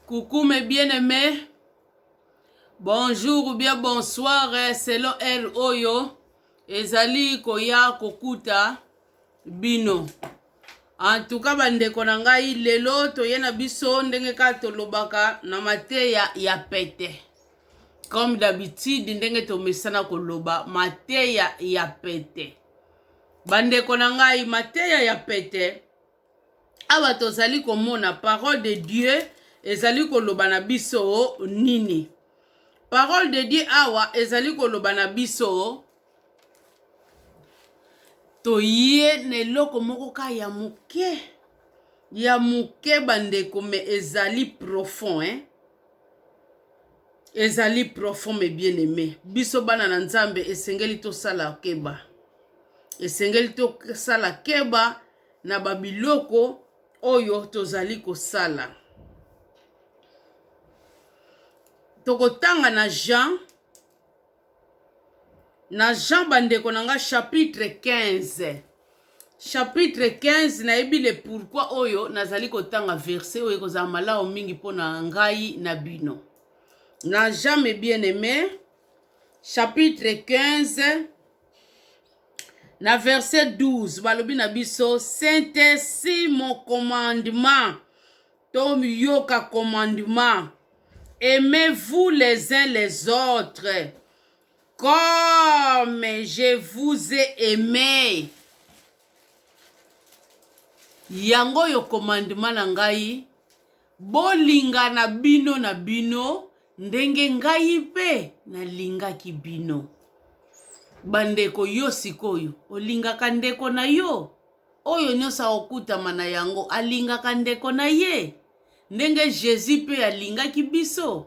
Coucou mes bien-aimés, bonjour ou bien bonsoir selon El Oyo, ezali koya kokuta bino. En tout cas bandeko na ngai lelo toyena biso ndenge ka tolobaka na mateya ya pete. Comme d'habitude ndenge tomesana koloba mateya ya pete. Bandeko na ngai mateya ya pete. Awa tozali komona parole de Dieu ezali koloba na biso nini. Parole de Dieu awa ezali koloba na biso toye neloko moko ka ya muke. Ya muke bandeko me ezali profond ezali profond mes bien-aimés. Biso bana na Nzambe esengeli to sala keba. Esengeli to sala keba na babiloko oyo tozali kosala. Tokotanga na Jean bandeko nanga chapitre 15. Chapitre 15 na ebile pourquoi oyo nazali kotanga verset oyo kozala malao mingi pona ngai na bino. Na Jean mes bien-aimés, chapitre 15 na verset 12 balobi na biso c'est ainsi mon commandement. Tom yoka commandement. Aimez-vous les uns les autres comme je vous ai aimé. Yango yo commandement na ngai, bolinga na bino ndenge ngai pe na lingaki bino. Bandeko yo sikoyo olingaka ndeko na yo oyo nyosa okutama na yango alingaka ndeko na ye ndenge Jésus pe alingaki biso.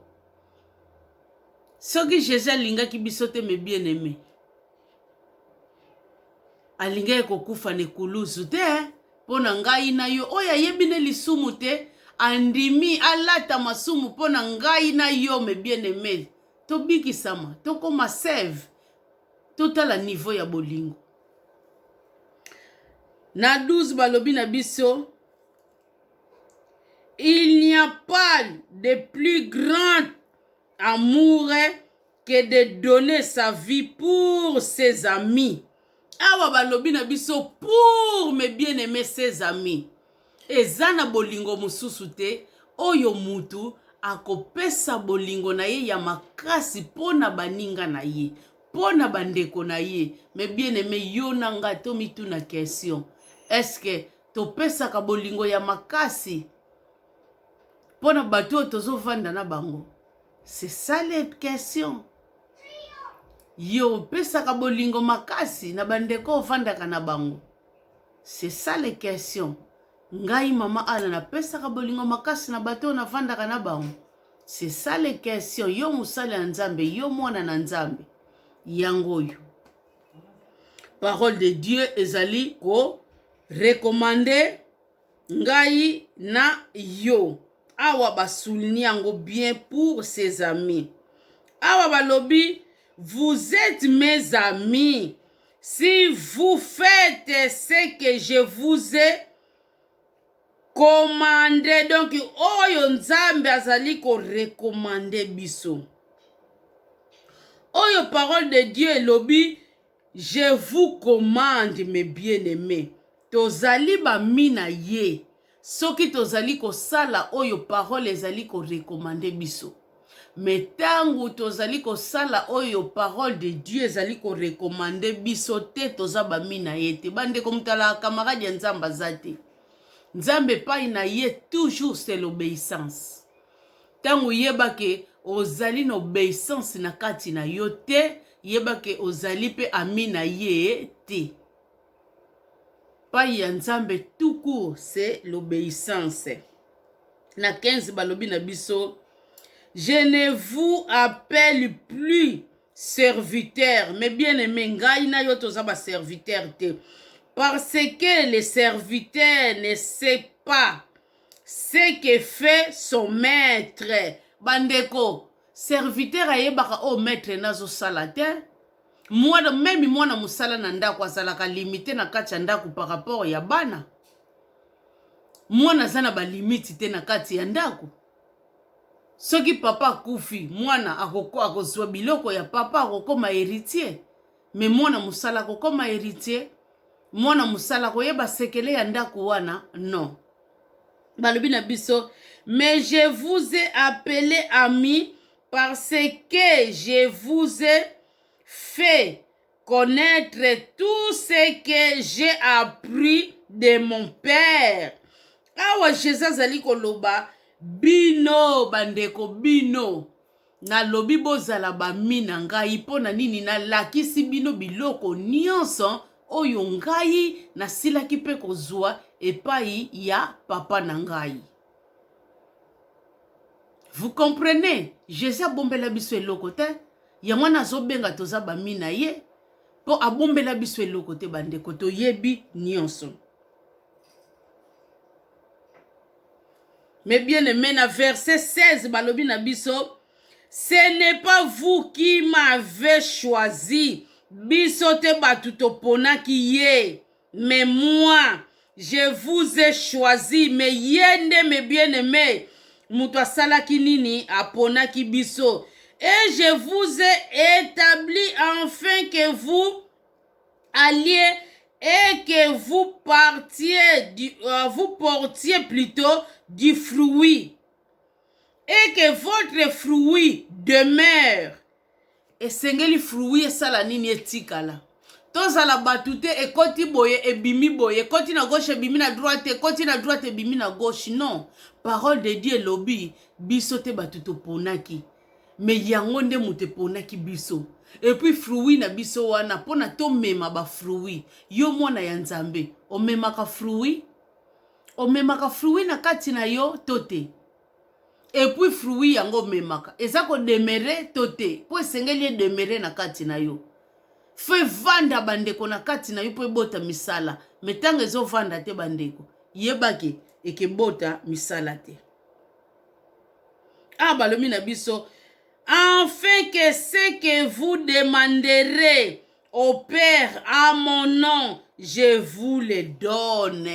Soki Jésus alingaki biso te mes bien-aimés, alingaki kokufa ne kuluzu te pona ngai na yo oyo ayebine lisumu te andimi alata masumu pona ngai na yo mes bien-aimés. Tobikisama tokoma save totala niveau ya bolingo. Na 12 balobi na biso il n'y a pas de plus grand amour que de donner sa vie pour ses amis. Awa balobi na biso pour mes bien-aimés ses amis. Ezana bolingo mususu te oyo mutu akopesa bolingo na ye ya makasi pona baninga na ye, pona bandeko na ye. Mais bien-aimés yo nanga to mitu na question. Est-ce que topesaka bolingo ya makasi pona bato tozovanda na bango? C'est ça les questions. Yo pesaka bolingo makasi na bandeko ovandaka na bango? C'est ça les questions. Ngai mama ana na pesaka bolingo makasi na bato na vandaka na bango? C'est ça les questions. Yo musali na Nzambe, yo mwana na Nzambe. Yango yo. Parole de Dieu ezali ko recommander ngai na yo. Awa ba souligner yango bien pour ses amis. Awa balobi vous êtes mes amis si vous faites ce que je vous ai commandé. Donc oyo Nzambe azali ko recommander biso. Oyo parole de Dieu lobi je vous commande mes bien-aimés. Tozali ba mina ye. Soki tozali ko sala oyo parole ezali ko recommander biso. Mais tangu tozali ko sala oyo parole de Dieu ezali ko recommander biso te toza ba mina ye te. Bande komtala camarade ya Nzamba zate. Nzambe pa ina ye toujours c'est l'obéissance. Tangu yeba ke ozali na obéissance na kati na yo te, yeba ke ozali pe amina ye te. Pa ya Nzambe tout court c'est l'obéissance. Na 15 balobi na biso je ne vous appelle plus serviteur, mais bien-aimé ngai na yo toza ba serviteur te, parce que le serviteur ne sait pas ce que fait son maître. Bandeko serviteur ayebaka o maître nazo sala te. Mwana memi mwana musala na ndako azalaka limité na kati ya ndako par rapport ya bana. Mwana zana ba limite te na kati ya ndako. soki papa kufi mwana akozwa biloko ya papa akokoma héritier me mwana musala akokoma héritier mwana musala koyeba sekele ya ndako wana non balobi na biso mais je vous ai appelé amis parce que je vous ai fait connaître tout ce que j'ai appris de mon père. Awa Jésus azali koloba bino bandeko bino na lobi bozala bami na ngai pona nini na lakisi bino biloko nyonso oyo ngai nasilaki mpe kozwa epai ya papa na ngai. Vous comprenez? Jésus abombela biso eloko te yango nazobenga toza bami na ye po abombela biso eloko te bandeko toyebi nyonso. Mais bien aimé na verset 16 balobi na biso ce n'est pas vous qui m'avez choisi biso te batu toponaki ye mais moi je vous ai choisi mais yende mes bien aimé mutu asalaki nini aponaki biso et je vous ai établi afin que vous alliez et que vous portiez plutôt du fruit et que votre fruit demeure. Esengeli fruit esala nini etikala. Tozala batu te ekoti boye ebimi boye ekoti na gauche ebimi na droite ekoti na droite ebimi na gauche non. Parole de Dieu lobi biso te batu toponaki me yango nde mutu eponaki biso. Et puis fruit na biso wana pona to mema ba fruit yo mwana ya nzambe omemaka fruit na kati na yo tote. Et puis fruit yango memaka eza ko demere tote po esengeli demere na kati na yo. Fe vanda bandeko na kati na yo po bota misala metanga ezo vanda te bandeko yebake ekebota misala te. Balobi na biso afin que ce que vous demanderez au Père à mon nom, je vous le donne.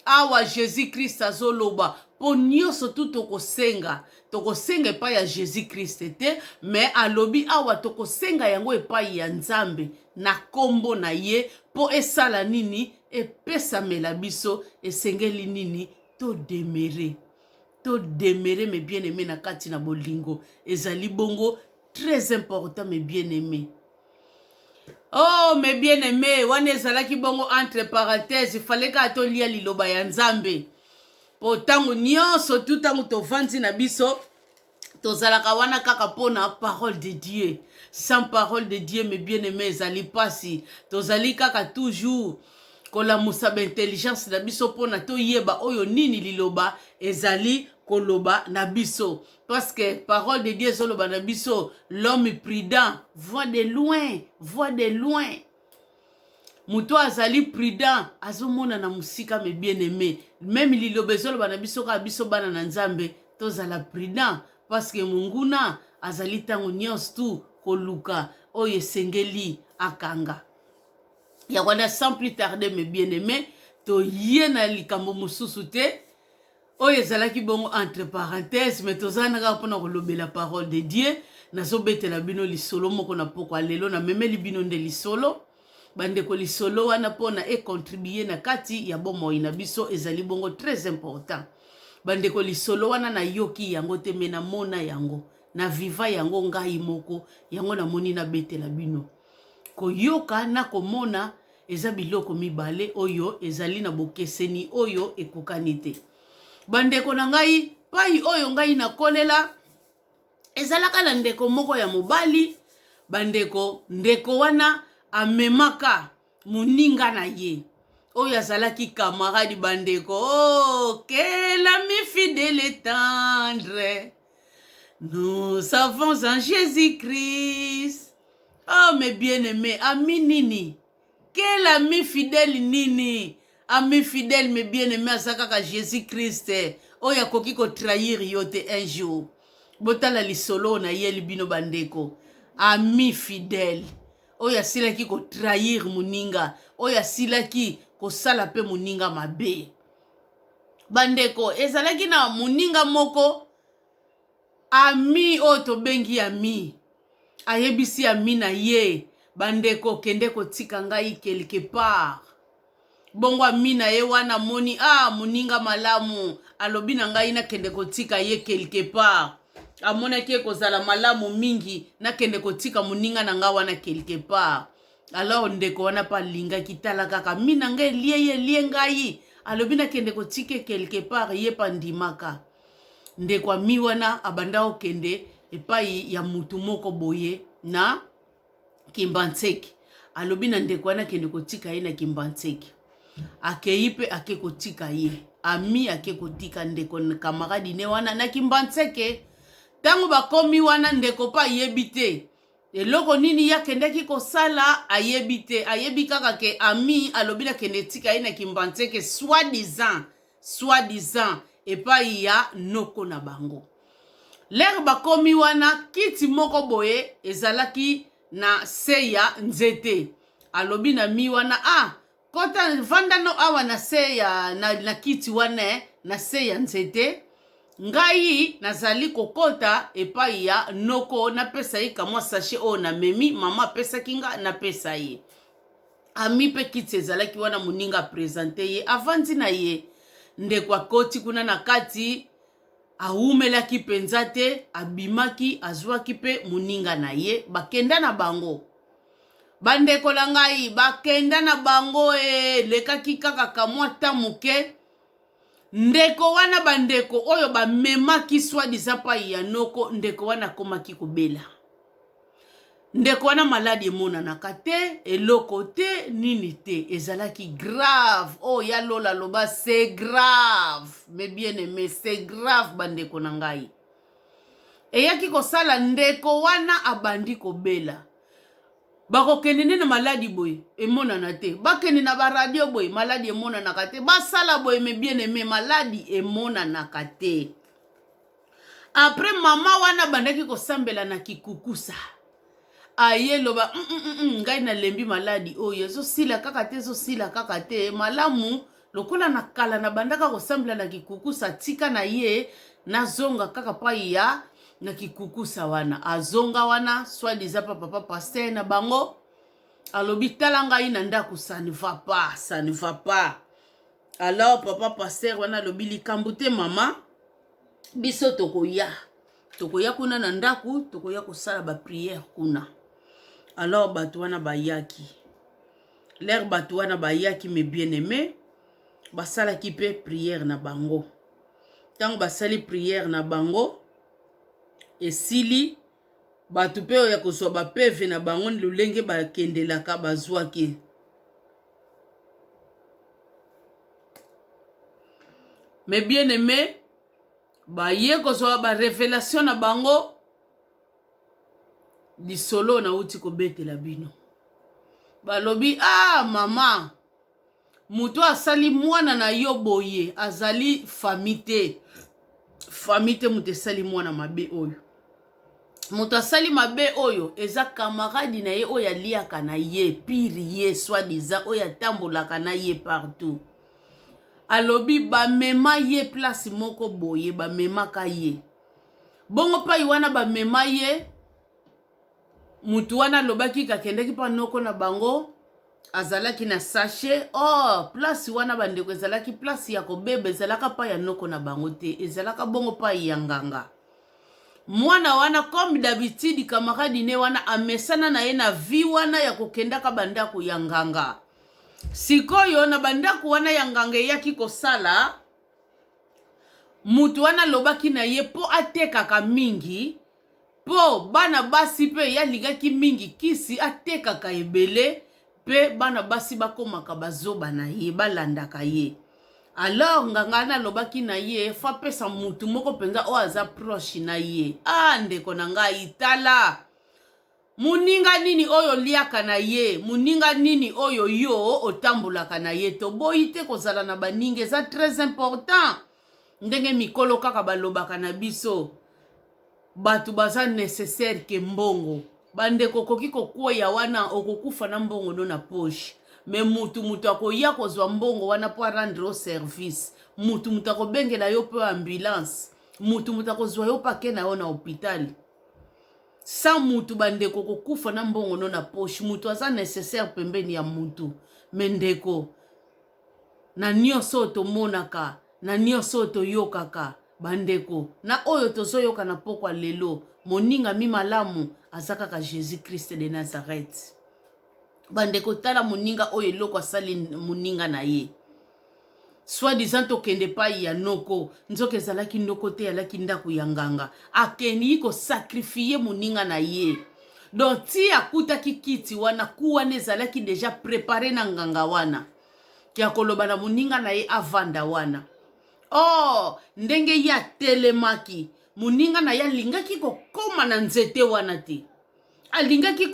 Awa Jésus-Christ azoloba. Po nyonso tu tokosenga epai ya Jésus-Christ te, mais alobi awa tokosenga yango epai ya Nzambe na kombo na ye po esala nini epesamela biso esengeli nini to demere. To demere mes bien-aimés na kati na bolingo ezali bongo très important mes bien-aimés. Oh mes bien-aimés wana ezalaki bongo entre parenthèses il fallait ka to lia liloba ya Nzambe po tango nyonso tout tango tovandi na biso tozalaka wana kaka pona parole de Dieu. Sans parole de Dieu mes bien-aimés ezali pasi tozali kaka toujours kolamusa ba intelligence na biso pona to yeba oyo nini liloba ezali koloba na biso parce que parole de Dieu zoloba na biso l'homme prudent voit de loin muto azali prudent azomona na musika mes bien-aimés même liloba zoloba na biso ka biso bana na Nzambe tozala prudent parce que munguna azali tango nyonso tu koluka oyo esengeli akanga. Yawana sans plus tarder mes bien-aimés to yena likambo mususu te oyo ezalaki bongo entre parenthèses mais tozanaka mpona kolobe la parole de Dieu nazobetela bino lisolo moko na poko alelo na memeli bino nde lisolo bandeko lisolo wana mpona econtribuer na kati ya bomoi na biso ezali bongo très important. Bandeko lisolo wana na yoki yango te me na mona yango na viva yango ngai moko yango na moni na betela bino koyoka na komona eza biloko mibale oyo ezali na bokeseni oyo ekokani te. Bandeko na ngai pai oyo ngai na kolela ezalaka na ndeko moko ya mobali bandeko ndeko wana amemaka muninga na ye oyo azalaki camarade bandeko. Oh quel ami fidèle et tendre nous avons en Jésus-Christ. Oh mes bien-aimés ami nini quel ami fidèle nini ami fidèle mes bien-aimés azakaka Jésus-Christ oyo akoki ko trahir yo te un jour botala lisolo na ye libino bandeko ami fidèle oyo asilaki ko trahir muninga oyo asilaki kosala pe muninga mabe bandeko ezalaki na muninga moko ami oto bengi ami ayebisi ami na ye bandeko kende kotika ngai quelque part bongo ami na ye wana moni moninga malamu alobi na ngai na kende kotika ye quelque part amonaki kozala malamu mingi na kende kotika moninga na nga wana quelque part alors ndeko wana pa lingaki tala kaka mina ngai lie ngai alobi na kende kotike quelque part ye pa ndimaka ndeko ami wana abanda okende epai ya mutu moko boye na Kimbantseki alobi na ndeko wana kende kotika ye na Kimbantseki akei pe ake kotika ye ami ake kotika ndeko kamaradi ne wana na Kimbantseki tango bakomi wana ndeko pa yebi te eloko nini yakendeki kosala ayebi te ayebi kaka ke ami alobi na kende tika ye na Kimbantseki soi-disant epai ya noko na bango lere bakomi wana kiti moko boye ezalaki na se ya nzete alobi na mi wana kota vandano awa na se ya na kiti wana na se ya nzete ngai nazali kokota epai ya noko napesa ye kamwa sachet o na memi mama pesaki nga napesa ye ami pe kiti ezalaki wana moninga presente ye avandi na ye ndeko akoti kuna na kati aumelaki penza te abimaki azwaki pe moninga na ye bakenda na bango bandeko la ngai bakenda na bango lekaki kaka kamwa ta moke ndeko wana bandeko oyo bamemaki soi-disant pai ya noko ndeko wana akomaki kobela ndeko wana maladi emonanaka te eloko te nini te ezalaki grave ya lola loba c'est grave mais bien aimé c'est grave bandeko na ngai eyaki kosala ndeko wana abandi kobela bakokende na maladi boye emonana te bakende na baradio boye maladi emonanaka te basala boye mais bien aimé maladi emonanaka te après mama wana bandaki kosambela na kikukusa aye loba ngai na lembi maladi oyo ezosila kaka te malamu lokola na kala na bandaka kosambela na kikukusa tika na ye nazonga kaka pai ya na kikukusa wana azonga wana soi-disant papa pasteur na bango alobi tala ngai na ndako ça ne va pas alors papa pasteur wana alobi likambo te mama biso tokoya kuna na ndako tokoya kosala ba prière kuna alors bato wana bayaki l'air bato wana bayaki mes bien-aimés basalaki pe prière na bango tango basali prière na bango esili bato pe ya kozwa bapeve na bango lolenge bakendelaka bazwaki mes bien-aimés baye kozwa ba révélation na bango lisolo na uti kobetela bino balobi mama muto asali mwana na yo boye azali famille te muto esali mwana mabe oyo muto asali mabe oyo eza camarade na ye oyo aliaka na ye pire ye soi-disant oyo atambolaka na ye partout alobi bamema ye place moko boye bamemaka ye bongo pai wana bamema ye mutu wana alobaki kakendeki pa noko na bango azalaki na sachet place wana bandeko ezalaki place ya kobeba ezalaka pa ya noko na bango te ezalaka bongo pa ya nganga mwana wana comme d'habitude camarade ne wana amesana na ye na vie wana ya kokendaka bandako ya nganga sikoyo na bandako wana ya nganga eyaki kosala mutu wana lobaki na ye po atekaka mingi po bana basi pe yalingaki mingi kisi atekaka ebele pe bana basi bakomaka bazoba na ye balandaka ye alors nganga na lobaki na ye fa pesa mutu moko penza o aza proche na ye ndeko na ngai tala muninga nini oyo liaka na ye muninga nini oyo yo otambulaka na ye to boyi te kozala na baninga eza très important ndenge mikolo kaka balobaka na biso batu baza nécessaire ke mbongo bandeko koki kokweya wana okokufa na mbongo no na poche mais mutu akoya kozwa mbongo wana po rendre au service mutu akobengela yo pe ambulance mutu akozwa yo pake na yo na hôpital sa mutu bandeko kokufa na mbongo no na poche mutu aza nécessaire pembeni ya mutu me ndeko na nyonso tomonaka na nyonso toyokaka bandeko na oyo tozoyoka na pokwa lelo moninga mi malamu aza kaka Jésus Christ de Nazareth bandeko tala moninga oyo eloko asali moninga na ye soi-disant tokende pai ya noko nzoka ezalaki noko te alaki ndako ya nganga akendi kosakrifie moninga na ye donc ti akutaki kiti wana ku wana ezalaki deja prepare na nganga wana ya koloba na moninga na ye avanda wana oh ndenge ye atelemaki moninga na ye alingaki kokoma na nzete wana te alingaki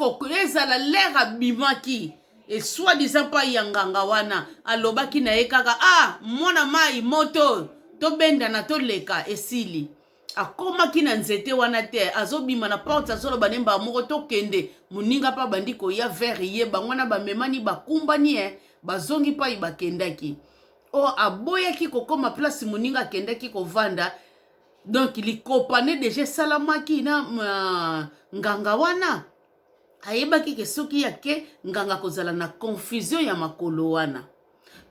ezala lere abimaki et soi-disant pa ya nganga wana alobaki na ye kaka mwana mai moto tobendana toleka esili akomaki na nzete wana te azobima na porte azoloba nemba moko tokende moninga pa bandi koya vers ye bangwana bamemani bakumbani bazongi pai bakendaki aboyaki kokoma place moninga akendaki kovanda donc likopane deja esalamaki na nganga wana ayebaki ke soki yake nganga kozala na confusion ya makolo wana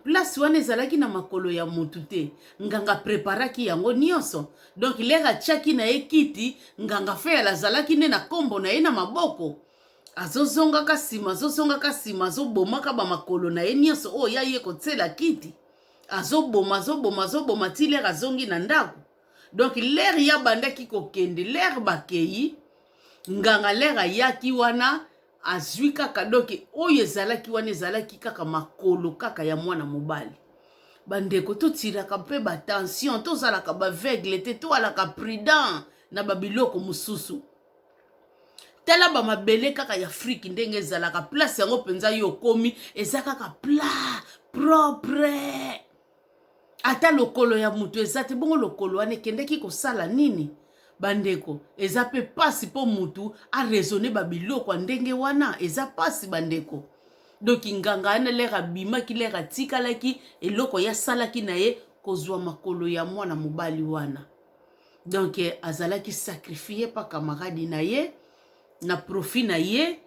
place wana ezalaki na makolo ya mutu te nganga preparaki yango nyonso donc leka tiaki na ye kiti nganga fe alazalaki nde na kombo na ye na maboko azozongaka nsima azobomaka bamakolo na ye nyonso oyo ya ye kotsela kiti azoboma ti lere azongi na ndako donc lere ya bandaki kokende lere bakei nganga lere ayaki wana azwi kaka doke oyo ezalaki wana ezalaki kaka makolo kaka ya mwana mobali bandeko totiraka mpe batension tozalaka baveugle te toalaka prudent na babiloko mosusu tala bamabele kaka ya Afrique ndenge ezalaka place yango mpenza yo komi eza kaka plat propre ata lokolo ya mutu eza te bongo lokolo wana ekendeki kosala nini bandeko eza pe pasi po mutu araisonne babiloko ndenge wana eza pasi bandeko donc nganga ana lera bimaki lera tikalaki eloko ya salaki na ye kozwa makolo ya mwana mobali wana donc azalaki sacrifié pa camarade na ye na profit na ye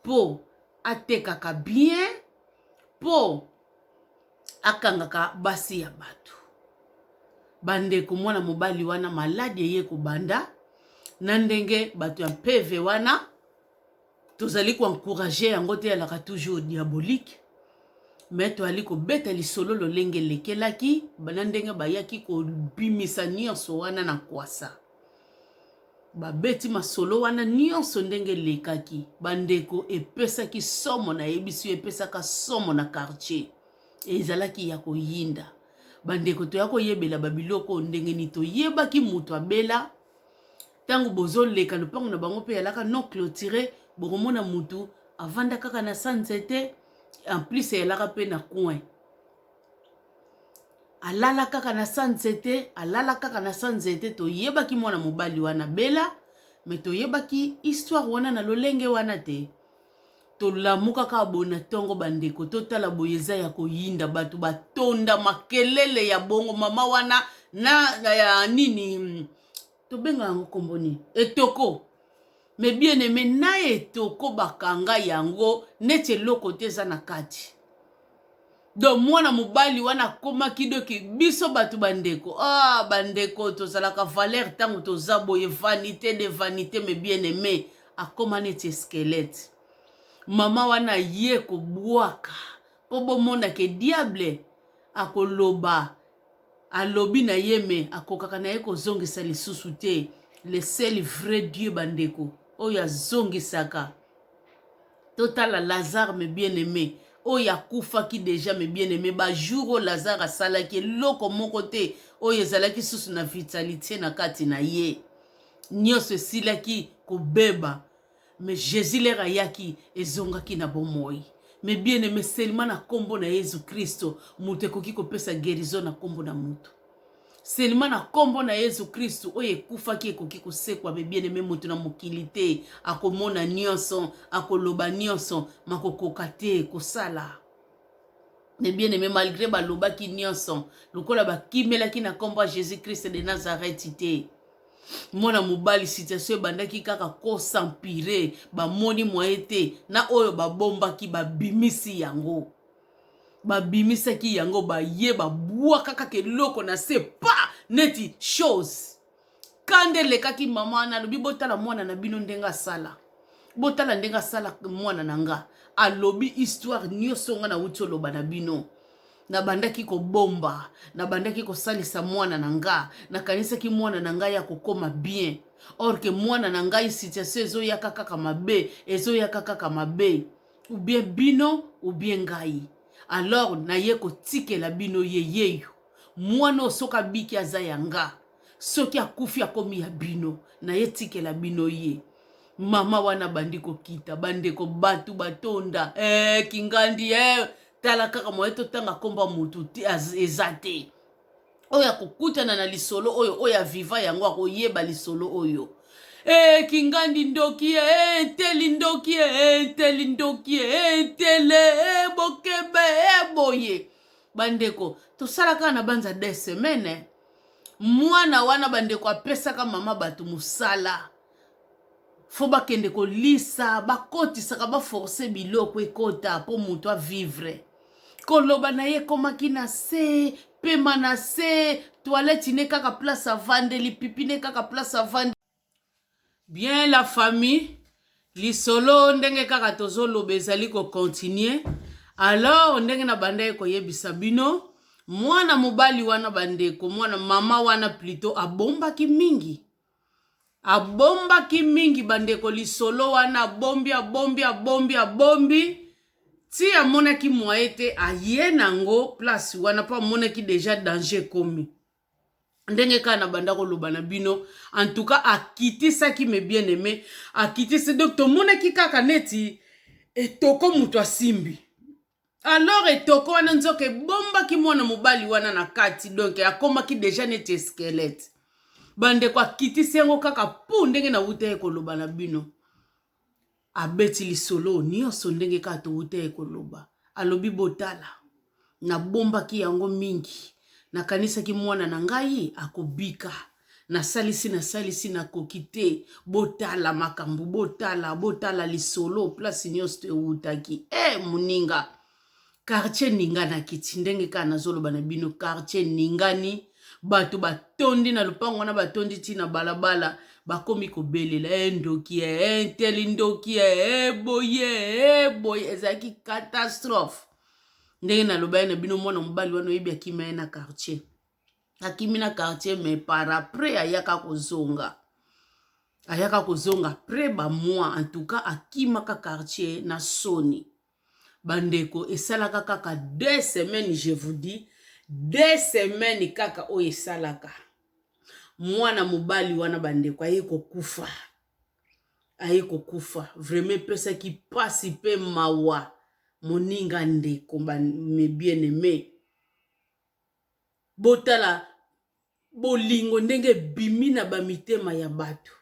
po atekaka bien po akangaka basi ya bato bandeko mwana mobali wana maladi eye kobanda na ndenge bato ya PV wana tozali encourager yango te alaka toujours diabolique mais toali kobeta lisolo lolenge lekelaki bana ndenge bayaki kobimisa nyonso wana na kwasa babeti masolo wana nyonso ndenge lekaki bandeko epesaki somo na yebisi epesaka somo na quartier ezalaki ya koyinda bandeko toya koyebela babiloko ndenge ni toyebaki mutu abela tango bozoleka lopango na bango pe yalaka non clôturé bokomona mutu avanda kaka na sanzete en plus yalaka pe na coin alala kaka na sanzete toyebaki mwana mobali wana bela me toyebaki histoire wana na lolenge wana te tolamuka kaka bona tongo bandeko totala boye eza ya koyinda bato batonda makelele ya bongo mama wana na nini tobenga yango komboni etoko me bien aimé na etoko bakanga yango neti eloko te eza na kati donc mwana mobali wana akomaki doki biso bato bandeko bandeko tozalaka valeur ntango toza boye vanité de vanité me bien aimé akoma neti squelette mama wana ye kobwaka po bomona ke diable akoloba alobi na ye me akokaka na ye kozongisa lisusu te le seul vrai Dieu bandeko oyo azongisaka totala Lazare me bien aimé oyo akufaki deja me bien aimé bajour oyo Lazare asalaki eloko moko te oyo ezalaki susu na vitalité na kati na ye nyonso esilaki kobeba mais Jésus lera yaki ezongaki na bomoi mais bien aimé seulement na kombo na Yesu Kristo mutu ekoki kopesa guérison na kombo na mutu seulement na kombo na Yesu Kristo oyo ekufaki ekoki kosekwa mais bien aimé mutu na mokili te akomona nyonso akoloba nyonso makokoka te kosala mais bien aimé malgré balobaki nyonso lokola bakimelaki na kombo ya Jésus Christ de Nazareth te mwana mobali situation bandaki kaka ko s'empirer ba moni moyete na oyo babombaki babimisi yango babimisaki yango baye babwa kaka keloko na se pa neti chose kande lekaki mama na lobi botala mwana na bino ndenga sala botala ndenga sala mwana nanga alobi histoire nyonso nga na wuti oloba na bino na bandaki ko bomba na bandaki ko salisa mwana nanga na kanisaki mwana nanga ya kokoma bien or que mwana nanga situation ezoyaka kaka mabe ezoyaka kaka mabe ou bien bino ou bien ngai alors na ye kotikela bino yeyeyo mwana osoka biki aza yanga soki akufi akomi ya bino na ye tikela bino ye mama wana bandi kokita bandeko batu batonda kingandi tala kaka moyeto tanga komba mutu eza te oyo akokutana na lisolo oyo viva yango akoyeba lisolo oyo kingandi ndoki teli ndoki teli ndoki tele bokebe boye bandeko tosalaka na banza 2 semaines mwana wana bandeko apesaka mama batu musala fo bakende kolisa bakotisaka baforce biloko ekota po mutu avivre koloba na ye komaki na se pema na se toilette ne kaka place avandeli pipi ne kaka place avandeli bien la famille lisolo ndenge kaka tozoloba ezali kocontinue alors ndenge na banda koyebisa bino mwana mobali wana bandeko mwana mama wana plutôt abombaki mingi bandeko lisolo wana bombi ti amonaki moyete aye nango place wana pa amonaki déjà danger komi ndenge ka na banda koloba na bino en tout cas akitisaki me bien aimé akitisi donc tomonaki kaka neti etoko mutu asimbi alors etoko wana nzoke bombaki mwana mobali wana na kati donc akomaki déjà neti squelette bandeko akitisi yango kaka pu ndenge na wuta ekoloba na bino abeti lisolo nyonso ndenge kaka towuta ekoloba alobi botala na bombaki yango mingi nakanisaki mwana na ngai akobika nasalisi nakoki te botala makambo botala lisolo place nyonso ewutaki moninga quartier ningana kiti ndenge kaka nazoloba na bino quartier ningani bato batondi na lupango wana batondi ti na balabala bakomi kobelela ndoki teli ndoki boye ezalaki catastrophe ndenge naloba na bino mwana mobali wana oyebi akima ye na quartier mais par après ayaka kozonga après bamois en tout cas akimaka quartier na soni bandeko esalaka kaka 2 semaines je vous dis 2 semaines kaka oyo esalaka mwana mobali wana bandeko aye kokufa vraiment pesaki pasi pe mawa moninga ndeko me bien aimé botala bolingo ndenge bimi na bamitema ya bato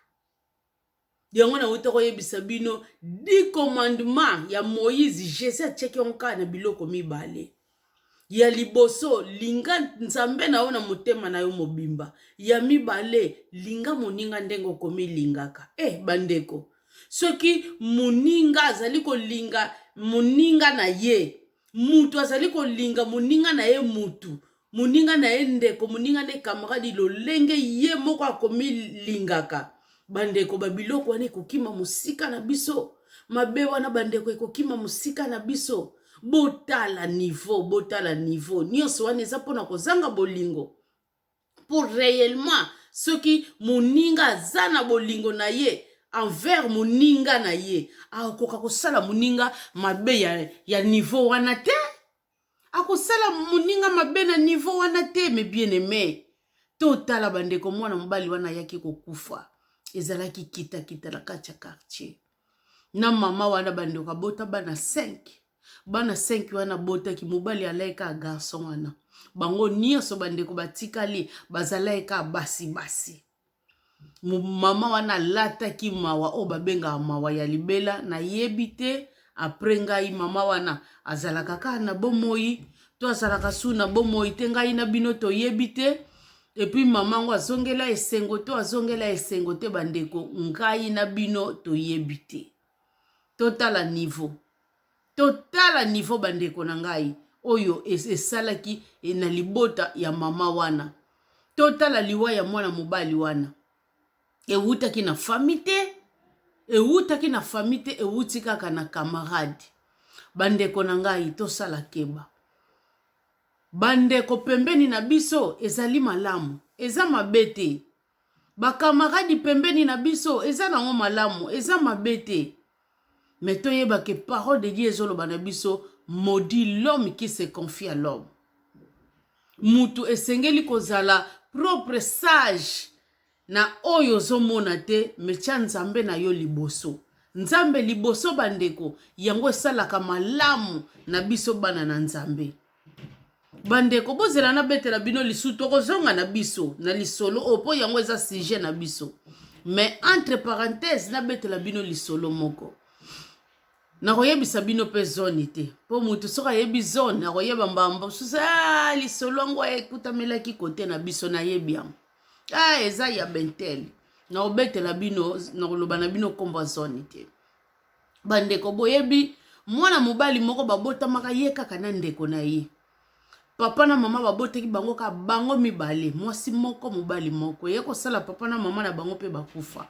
yango na wuta koyebisa bino 10 commandements ya Moïse Jésus atcheki onka na biloko mibale ya liboso linga nzambe na yo na motema na yo mobimba ya mibale linga moninga ndenge komi lingaka bandeko soki moninga azali kolinga moninga na ye mutu azali kolinga moninga na ye mutu moninga na ye ndeko moninga ne camarade lolenge ye moko akomi lingaka bandeko babiloko wana ekokima musika na biso mabe wana bandeko ekokima musika na biso botala niveau nyonso wana eza mpona kozanga bolingo pour réellement soki moninga aza na bolingo na ye envers moninga na ye akoka kosala moninga mabe ya niveau wana te akosala moninga mabe na niveau wana te me bien aimé totala bandeko mwana mobali wana yaki kokufa ezalaki kita la kati ya quartier na mama wana bandeko abota bana 5 wana botaki mobali alaika garçon wana bango nyonso bandeko batikali bazalaika basi mama wana lataki mawa o babenga mawa ya libela na yebi te après ngai mama wana azalaka kaka na bomoi to azalaka su na bomoi te ngai na bino to yebi te et puis maman azongela esengo te bandeko ngai na bino toyebi te. Totala niveau bandeko na ngai oyo esalaki na libota ya mama wana. Totala liwa ya mwana mobali wana. Ewutaki na famille te, ewuti kaka na camarade. Bandeko na ngai tosala keba. Bandeko pembeni na biso ezali malamu, eza mabete. Ba camarade pembeni na biso eza nango malamu, eza mabete. Mais toyeba que parole de Dieu ezoloba na biso, maudit l'homme qui se confie à l'homme. Mutu esengeli kozala propre sage na oyo zomona te, metia nzambe na yo liboso. Nzambe liboso bandeko, yango esalaka malamu na biso bana na nzambe. Bandeko bozela na betela bino lisuto kozonga na biso na lisolo opo yango eza sujet na biso. Mais entre parenthèses na betela bino lisolo moko. Na koyebisa bino pe zone te. Po mutu soka yebi zone na koyeba mbamba susa lisolo ngo ekutamelaki kote na biso na yebi yango. Eza ya bentel. Na obetela bino na koloba na bino komba zone te. Bandeko boyebi mwana mobali moko babotamaka ye kaka na ndeko na ye. Papa na mama baboteki bango ka bango mibale, mwasi moko mobali moko. Ye kosala papa na mama na bango pe bakufa.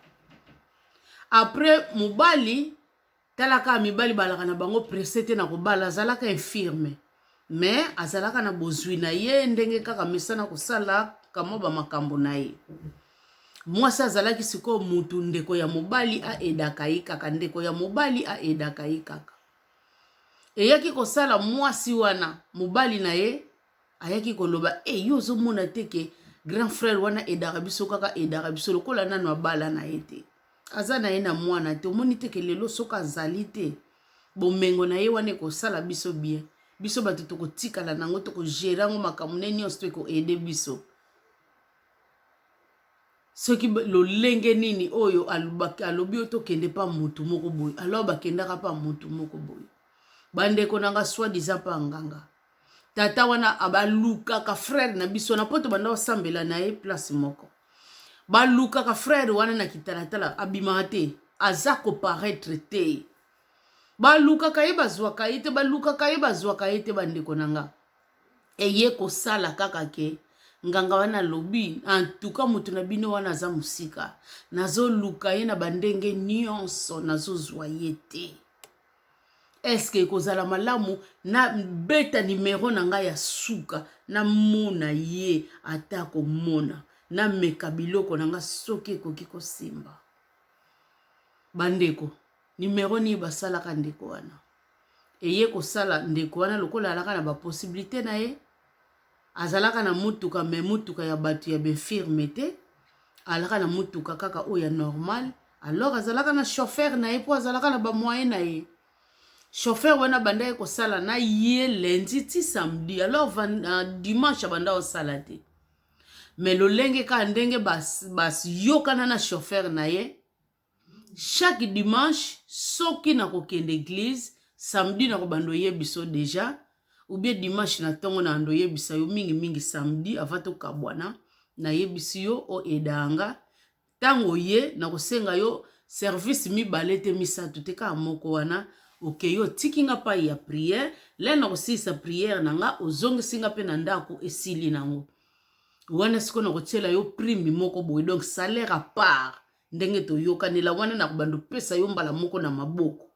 Après mobali talaka mibali balaka na bango presete na kobala azalaka infirme. Mais azalaka na bozwi na ye ndenge kaka mesana kosala kama ba makambo na ye. Mwasi azalaki siko mutu ndeko ya mobali a edaka ye kaka, ndeko ya mobali a edaka ye kaka. Eyaki kosala mwasi wana mobali na ye ayaki koloba yo zomona teke grand frère wana edaka biso kaka edaka biso lokola nanu abala na ye te. Aza na ye na mwana te omoni teke lelo soka azali te. Bomengo na ye wana ekosala biso bien. Biso bato tokotikala nango tokogere yango makambo neni nyonso tokoede biso. Soki lolenge nini oyo alobi tokende pa mutu moko boye. Alors bakendaka pa mutu moko boye. Bandeko nanga soi-disant pa nganga. Tata wana abaluka ka frère na biso na poto banda osambela na ye place moko. Baluka ka frère wana na kitalatala abimate azako paraître te. Baluka ka ye bazwaka ye te, baluka ka ye bazwaka ye te bandeko nanga. Eye kosala kaka ke nganga wana lobi en tout cas mutu na bino wana za musika. Nazo luka ye na bandenge nyonso nazo zwa ye te. Est-ce que kozala malamu na beta numero na nga ya suka na mona ye atako mona na mekabiloko na nga soki ekoki kosimba. Bandeko numero ni basalaka ndeko wana. Eye kosala ndeko wana lokola alaka na ba possibilité na ye. Azalaka na mutuka me mutuka ya batu ya befirme te. Alaka na mutuka kaka oya normal. Alors azalaka na chauffeur na ye po azalaka na ba moyen na ye. Chauffeur wana banda ye kosala na ye lundi ti samedi. Alors dimanche banda osala te. Mais lolenge ka ndenge bas yokana na chauffeur na ye. Chaque dimanche soki na kokende église, samedi na kobando yebiso déjà, ou bien dimanche na tongo na ando yebisa yo mingi samedi avato kabwana na yebisi yo o edanga. Tango ye na kosenga yo service mi balete misatu te ka moko wana. Ok yo tikinga pa ya prière, le na kosisa prière nanga ozongi singa pe na ndako esili nango. Wana siko na kotiela yo prime moko boy, donc salaire à part. Ndenge to yokanela wana na kubando pesa yo mbala moko na maboko.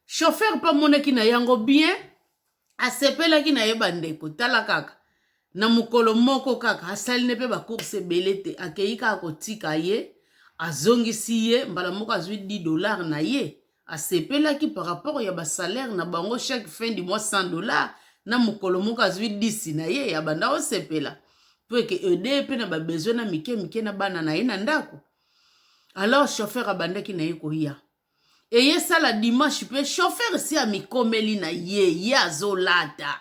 Chauffeur pa moneki na yango bien, asepela ki na ye bandeko tala kaka. Na mukolo moko kaka asali nepe ba course belete akeika akotika ye, azongisi ye mbala moko azwi $10 na ye. Asepela ki par rapport ya ba salaire na bango chaque fin du mois $100 na mukolo moko azwi 10 na ye ya banda osepela. Pour que aider pe na ba besoin na mike na bana na ye na ndako. Alors chauffeur abandaki na ye koya. Et ye sala dimanche pe chauffeur si amikomeli na ye azolata.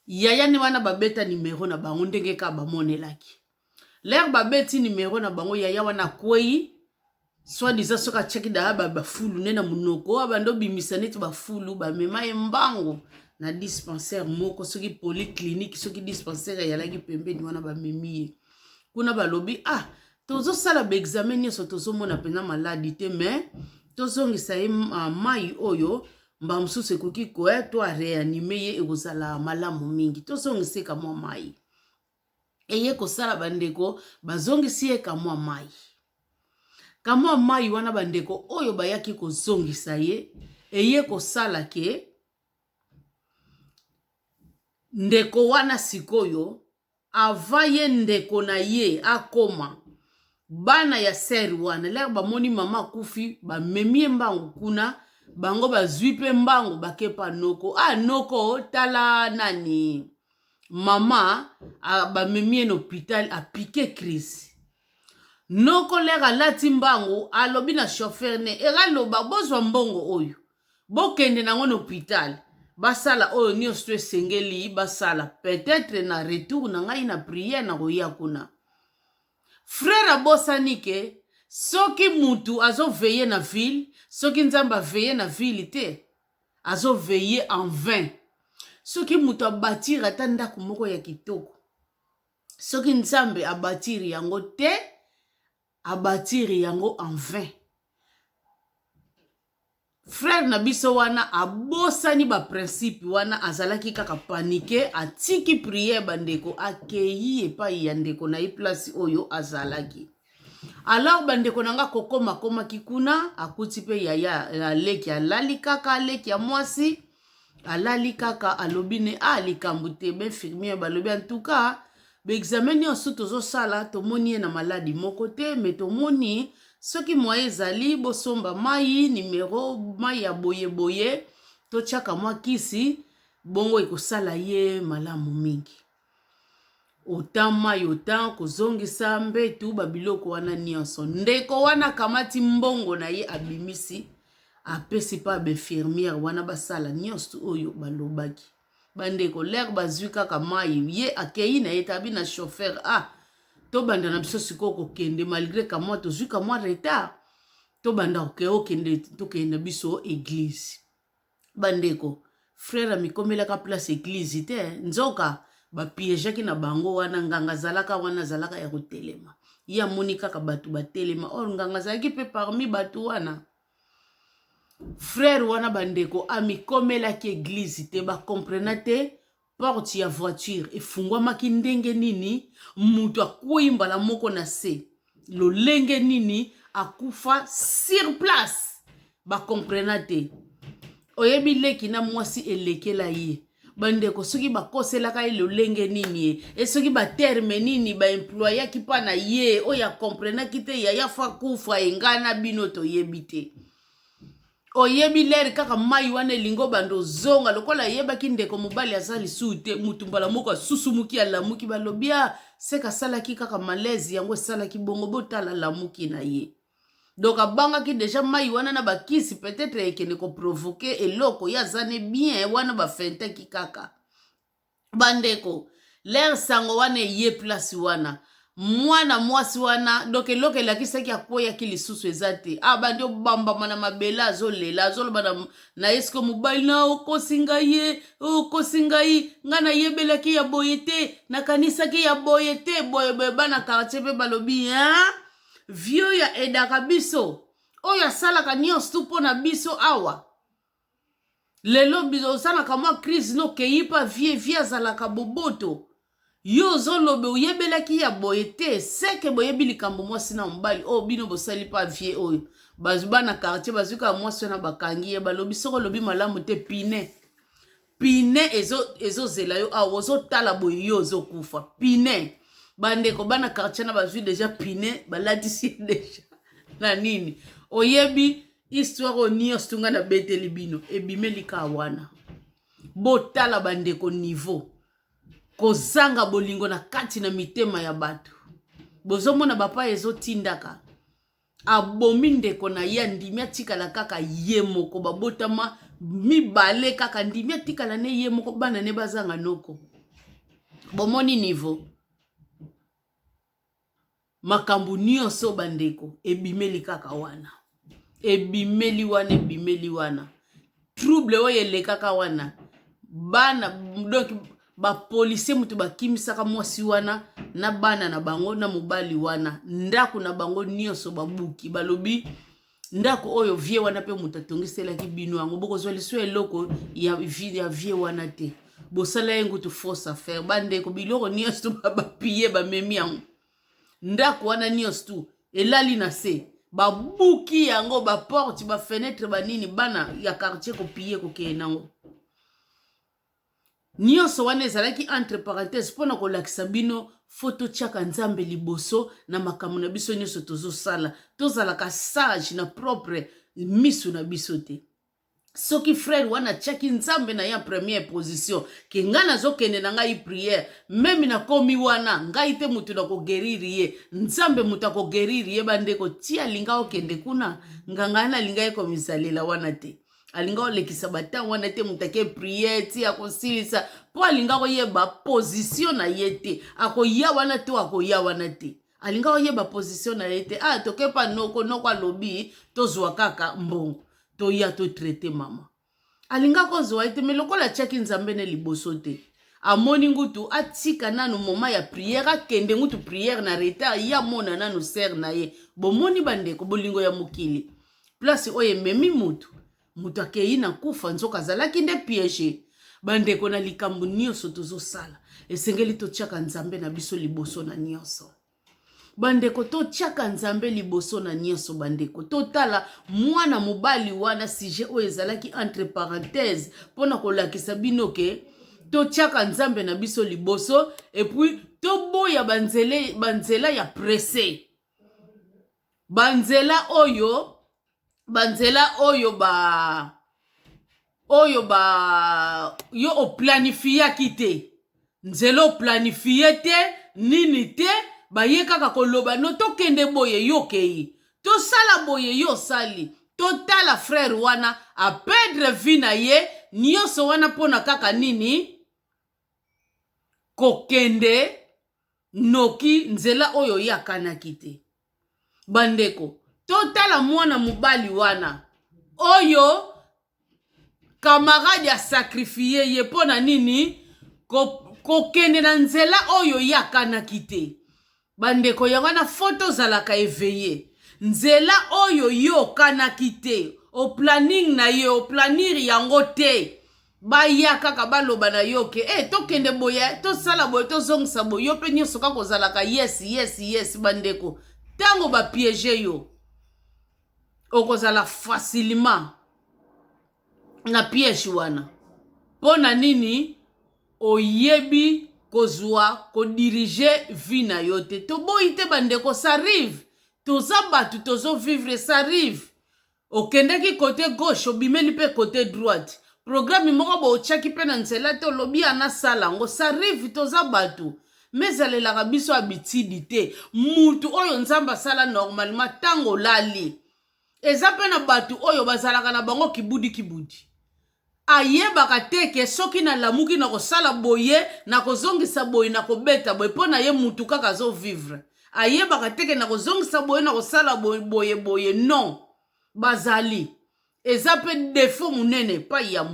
Yaya ni wana babeta numero na bango ndenge ka bamonelaki. L'air babeti numero na bango yaya wana kwei. Soit disant soka cheki da ba fulu nena munoko abando bimisa neti ba fulu ba mema mbango na dispensaire moko soki polyclinique soki dispensaire yalaki pembeni wana bamemi kuna balobi tozosala baexamen nyonso tozomona mpena maladi te mais tozongisa ye mai oyo mba mosusu ekoki koya to areanime ye ekozala malamu mingi tozongisa ka mwa mai eye kosala bandeko bazongisi ye ka mwa mai kamwa mai wana bandeko oyo bayaki kozongisa ye eye kosala ke ndeko wana sikoyo ava ye ndeko na ye akoma bana ya seri wana lere bamoni mama akufi bamemie mbangu kuna bango bazwi mpe mbangu bakepa noko noko tala nani mama bamemie na hôpital apike crise noko lere alati mbangu alobi na chauffeur ne eraloba bozwa mbongo oyo bokende nango na hôpital basala oyo nyonso esengeli basala peut-être na retour na ngai na prière na koya kuna frère abosani ke soki mutu azoveye na ville soki nzambe aveye na ville te azoveye en vain soki mutu abatiri ata ndako moko ya kitoko soki nzambe abatiri yango te abatiri yango en vain frère na biso wana abosani ba principe wana azalaki kaka panike atiki prière bandeko akei epai ya ndeko na ye place oyo azalaki alors bandeko nanga kokoma komaki kuna akuti pe yaya aleki alali kaka aleki ya mwasi alali kaka alobine likambo te infirmier balobi en tout cas examen nyonso tozosala tomoni ye na maladi moko te mais tomoni soki mwa ezali bosomba mai numero mai ya boye totiaka mwa kisi bongo ekosala ye malamu mingi autant mai autant kozongisa mbetu babiloko wana nyonso ndeko wana kamati mbongo na ye abimisi apesi pa beinfirmière wana basala nyonso oyo balobaki bandeko lere bazwi kaka mai ye akei na ye tabi na chauffeur to banda na biso siko kokende malgré ka moi tozwi ka moi retard to banda okende tokende biso église bandeko frère amikomelaka place église te nzoka bapiégeaki na bango wana nganga zalaka wana zalaka ya kotelema ya moni kaka batu batelema or nganga zalaki mpe parmi batu wana frère wana bandeko amikomelaki église te bakomprena te porte ya voiture efungwamaki ndenge nini mutu akuyi mbala moko na se lolenge nini akufa sur place bakomprena te oyebi leki na mwasi elekela ye bandeko soki bakoselaka ye lolenge nini ye soki baterme nini baemployaki mpa na ye oyo akomprenaki te yaya fa kufa engana bino toyebi te oyebi lere kaka mai wana elingo bando zonga lokola yebaki ndeko mobali aza lisusu te mutu mbala moko asusumuki alamuki balobi seka asalaki kaka malaise yango esalaki bongo botala lamuki na ye donc abangaki deja mai wana na bakisi peut-être ekende koprovoke eloko ye aza ne bien wana bafentaki kaka bandeko lere sango wana eye place wana mwana mwasi wana donc eloko elakisaki akweyaki lisusu eza te bandi obambama na mabele azolela azoloba na ye siko mobali na okosi ngai nga nayebelaki ya boye te nakanisaki ya boye te boyeboye bana quartier mpe balobi vio ya edaka biso oyo asalaka nyonso tu mpo na biso awa lelo biso osalaka mwa crise nokei mpa vie azalaka boboto yo ozolobe oyebelaki ya boye te seke boyebi likambo mwasi na mobali bino bosali pa vie oyo bazwi bana quartier bazwi kaka mwasi wana bakangi ye balobi soko olobi malamu te pine ezozela yo awa ozotala boye yo ozokufa pine bandeko bana quartier na bazwi deja pine balatisi deja na nini oyebi histoire oyo nyonso tunga na beteli bino ebimeli ka wana botala bandeko niveau kozanga bolingo na kati na mitema ya bato bozomona bapa ezotindaka abomi ndeko na ye ndimi atikala kaka ye moko babotama mibale kaka ndimi atikala ne ye moko bana ne bazanga noko bomoni niveau makambu nyonso bandeko ebimeli kaka wana ebimeli wana trouble oyo elekaka wana bana donc ba policier mutu bakimisaka mwasi wana na bana na bango na mobali wana ndako na bango nyonso babuki balobi ndako oyo vie wana pe mutu atongiselaki bino yango bokozwa liso eloko ya vie wana te bosala ye ngutu fausse affaire bandeko biloko nyonso bapiye bamemi yango ndako wana nyonso tu elali na se babuki yango baporte bafenetre banini bana ya quartier kopiye kokeye nango nyonso wana ezalaki entre parenthèse mpona kolakisa bino foto tiaka nzambe liboso na makambo na biso nyonso tozosala tozalaka sage na propre misu na biso te soki frère wana tiaki nzambe na ya première position ke ngai nazokende na ngai prière meme nakomi wana ngai te mutu na kogeriri ye nzambe mutu akogeriri ye bandeko tia alinga okende kuna nganga na alinga ekomisalela wana te alinga olekisa batango wana te mutu ake prière ti akosilisa po alinga koyeba position na ye te akoya wana to akoya wana te alinga koyeba position na ye te tokepa noko alobi tozwa kaka mbongo toya to traité mama alinga kozwa ete me lokola tiaki nzambe ne liboso te amoni ngutu atika nanu moma ya prière akende ngutu prière na retard ya mona nanu ser na ye bomoni bandeko bolingo ya mokili place oye memi mutu akei na kufa nzoka azalaki nde piège bandeko na likambo nyonso tozosala esengeli totiaka nzambe na biso liboso na nyonso bandeko totiaka nzambe liboso na nyonso bandeko totala mwana mobali wana sujet oyo ezalaki entre parenthèse mpona kolakisa bino ke totiaka nzambe na biso liboso epuis toboya banzela ya presse banzela oyo yo oplanifiaki te nzela oplanifie te nini te baye kaka koloba no tokende boye yo kei tosala boye yo sali totala frère wana apedre vi na ye nyonso wana pona kaka nini kokende noki nzela oyo yakanaki te bandeko totala mwana mobali wana oyo camarade a sacrifié ye pona nini kokende na nzela oyo yakanaki te bandeko yango na foto zalaka éveillé nzela oyo yo kanaki te o planning na ye o planir yango te baya kaka baloba na yo ke tokende boye tosala boye tozongisa boye yo pe nyonso kaka kozalaka yes bandeko tango bapiége yo okozala facilement na piège wana pona nini oyebi kozwa kodirige vie na yo te toboyi te bandeko ça arrive toza batu tozo vivre ça arrive okendeki côté gauche obimeli pe côté droite programme moko botiaki pe na nzela te olobi anasala ngo ça arrive toza batu mezalelaka biso habitude te mutu oyo nzambe asala normalement tango lali eza pe na batu oyo bazalaka na bango kibudi ayebaka teke soki na lamuki na kosala boye na kozongisa boye na kobeta boye pona ye mutu kaka zo vivre ayebaka teke na kozongisa boye na kosala boye non bazali eza pe défaut munene pa ya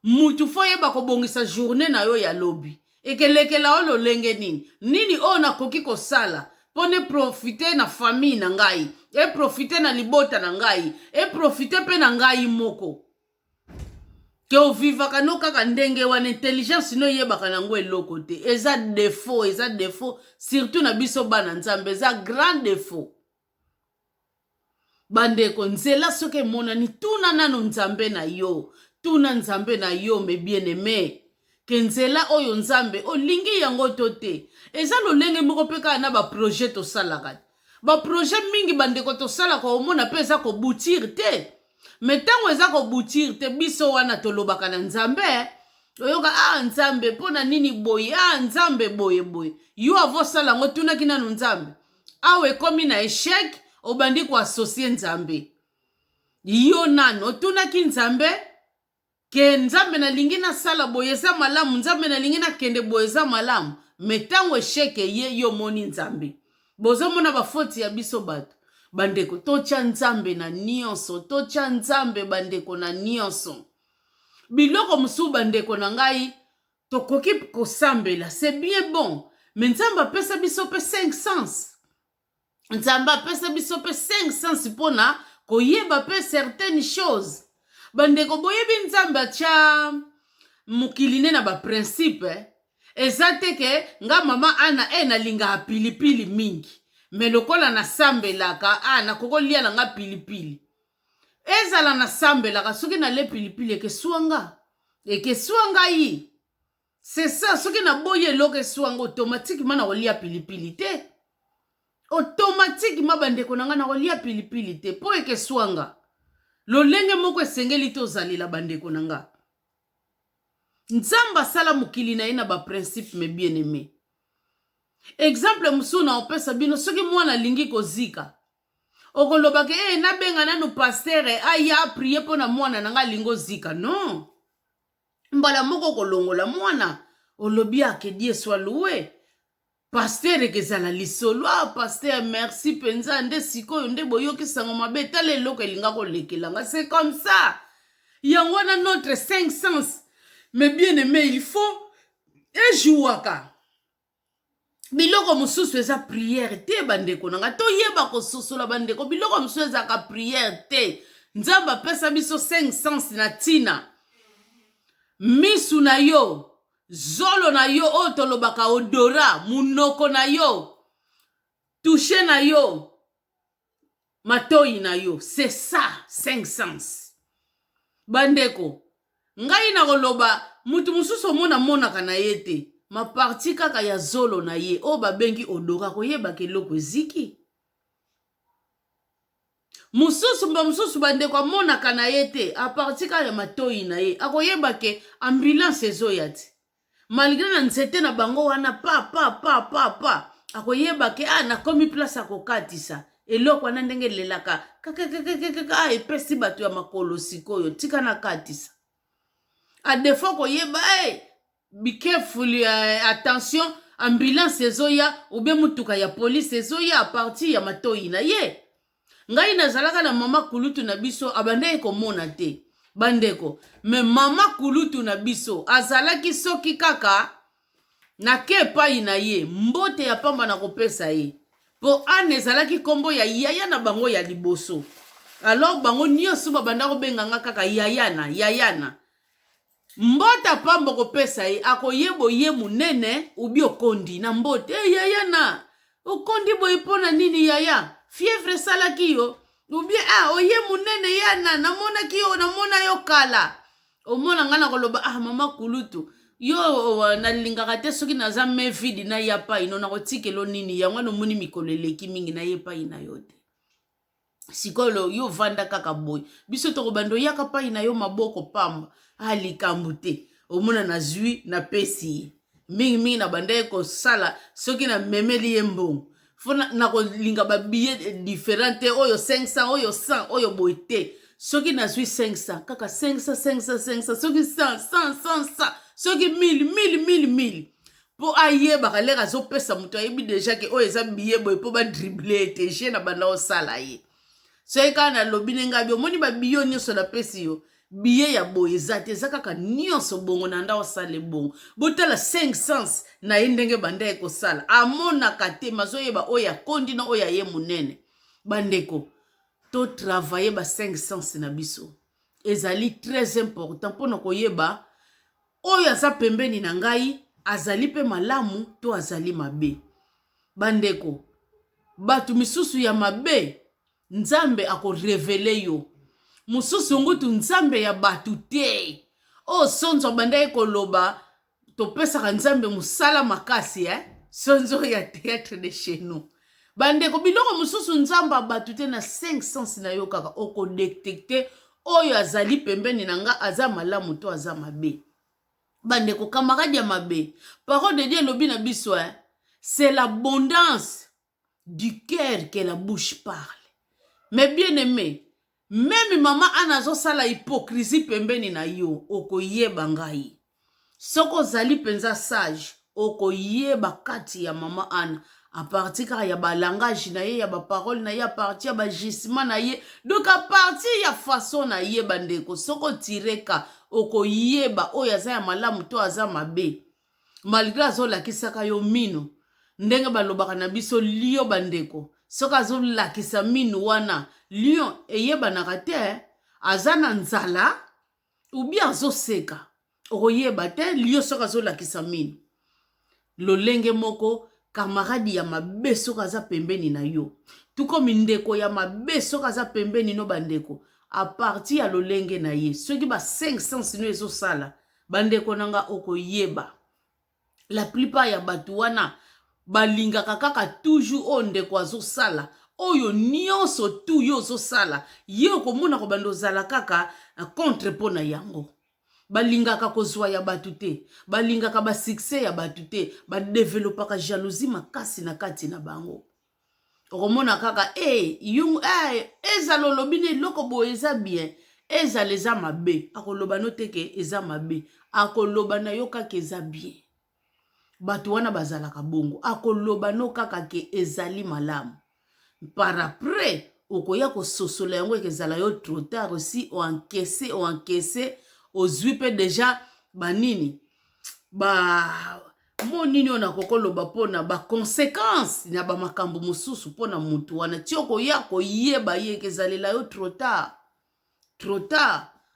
mutu fo yeba kobongisa journée na yo ya lobi ekelekela olo lenge nini o na koki kosala pone profiter na famille na ngai profiter na libota na ngai profiter pe na ngai moko ke ovivaka no kaka ndenge wana intelligence no yebaka nango eloko te eza défaut surtout na biso bana nzambe eza grand défaut bandeko nzela soki emonani tuna nano nzambe na yo me bien aimé ke nzela oyo nzambe olingi yango to te eza lolenge moko pe kaka na baprojet tosalaka baprojet mingi bandeko tosalaka omona pe eza koboutir te me ntango eza koboutir te biso wana tolobaka na nzambe oyoka nzambe mpona nini boye nzambe boye yo avosala yango tunaki nano nzambe awa ekomi na échec obandi koasocie nzambe yo nano otunaki nzambe ke nzambe nalingi nasala boye eza malamu nzambe nalingi nakende boye eza malamu me ntango échec ye yo moni nzambe bozomona bafoti ya biso bato bandeko totya nzambe na nyonso totya nzambe bandeko na nyonso biloko mosusu bandeko na ngai tokoki kosambela c'est bien bon mais nzambe apesa biso mpe 5 sens nzambe apesa biso mpe 5 sens mpona koyeba mpe certaines choses bandeko boyebi nzambe atya mokili ne na baprincipe eza te ke nga mama ana nalingaka pilipili mingi me lokola nasambelaka nakokolia na nga pilipili ezala nasambelaka soki nale pilipili ekesuwa ngai c'est ça soki naboyi eloko esuwa nga automatiquement nakolia pilipili te automatiquement bandeko na nga nakolia pilipili te mpo ekesuwa nga lolenge moko esengeli te ozalela bandeko na nga nzambe asala mokili na ye na baprincipe me bien aimé exemple mosusu na opesa bino soki mwana alingi kozika okolobake nabenga nanu pastere aya aprie mpo na mwana na nga alingi ozika non mbala moko okolongola mwana olobi akedi eswa loué pastere kezala lisolo pasteur merci penza nde sikoyo nde boyokisango mabe tala eloko elinga kolekelanga c'est comme ça yango wana notre 5 sens mais bien aimé il faut ejouaka biloko mosusu eza prière te bandeko nanga toyeba kososola bandeko biloko mosusu ezaka prière te nzambe apesa biso 5 sens na ntina misu na yo zolo na yo oyo tolobaka odora munoko na yo touche na yo matoi na yo c'est ça 5 sens bandeko ngai na koloba mutu mosusu omonaka na ye te maparti kaka ya zolo na ye oyo babengi odora koyebaka eloko eziki mosusu bandeko amonaka na ye te aparti kaka ya matoi na ye akoyebake ambulance ezoya te malgré na nzete na bango wana pa akoyebake nakomi place akokatisa eloko wana ndenge lelaka kaka epesi bato ya makolo sikoyo tika na katisa a défaut koyeba be careful attention ambulance ezoya ou bien mutuka ya police ezoya a partir ya matoi na ye ngai nazalaka na mama kulutu na biso abandeki komona te bandeko me mama kulutu na biso azalaki soki kaka nake epai na ye mbote ya pamba na kopesa ye po ezalaki kombo ya yaya na bango ya liboso alors bango nyonso babanda kobenganga kaka yayana mbota pamba kopesa ye akoyebo ye munene ubi okondi na mbote yayana okondi boye pona nini yaya fièvre salaki yo ubi oye munene yana namonaki yo namona yo kala omona nga na koloba mama kulutu yo nalingaka te soki naza me vidi na ya pai no nakotikelo nini yango nomoni mikolo eleki mingi na ye pai na yo te sikolo yo vanda kaka boy biso tokobando yaka pai na yo maboko pamba likambo te omona na zwi na pesi mingi na banda kosala soki na memeli ye mbongo fona na kolinga ba billet différent oyo 500 oyo 100 oyo boy te soki na zwi 500 kaka 500 soki 100 soki 1000 po ayeba kaleka zopesa muto ayebi déjà ke oyo eza billet boy po ba dribbler te je na banda osala ye soki kana lobi nenga bi omoni ba billet nyonso na pesi yo billet ya boye ezate eza kaka nyonso bongo na nda osala bongo botala 5 sens na ye ndenge banda ekosala amonaka te mazoyeba oyo akondi na oyo aye munene bandeko to travailler ba 5 sens na biso ezali très important mpona koyeba oyo aza pembeni na ngai azali pe malamu to azali mabe bandeko batu misusu ya mabe nzambe akorevele yo mususu ngutu nzambe ya batu te sonzo banda ekoloba topesaka nzambe musala makasi sonzo ya théâtre de chez nous bandeko biloko mususu nzambe batu te na 5 sens na yo kaka okodetecte oyo azali pembeni na nga aza malamu to aza mabe bandeko camarade ya mabe parole de Dieu lobi na biso c'est l'abondance du cœur que la bouche parle mais bien aimé même mama anazo sala hypocrisie pembeni na yo okoyeba ngai soko zali penza sage okoyeba kati ya mama ana a partir kaka ya ba langage na ye ya ba parole na ye a partir ya ba gisement na ye donc a partir ya façon na ye bandeko soko tireka oko yeba oyo aza ya malamu to aza mabe malgré azolakisaka yo mino ndenge balobaka na biso lio bandeko soki azolakisa mino wana lion eyebanaka te aza na nzala ubi azoseka okoyeba te lio soki azolakisa mino lolenge moko kamaradi ya mabe soki aza pembeni na yo tukomi ndeko ya mabe soki aza pembeni no bandeko a partir ya lolenge na ye soki ba 500 sino ezosala bandeko nanga okoyeba la plupart ya bato wana balingaka kaka toujours o ndeko azosala oyo nyonso tu yo ozosala ye okomona ko bando ozala kaka contre mpo na yango balingaka kozwa ya bato te balingaka basuccès ya bato te badevelopaka jalousie makasi na kati na bango okomona kaka ezala olobi na eloko boye eza bien ezala eza mabe akoloba no teke eza mabe akoloba na yo kaka eza bien bato wana bazalaka bongo akoloba no kaka ke ezali malamu par après okoya kososola yango ekezala yo trop tard aussi oencaisse ozwi mpe deja banini monini oyo nakokoloba mpona baconséquence na bamakambo mosusu mpona mutu wana ti okoya koyeba ye ekezalela yo trop tard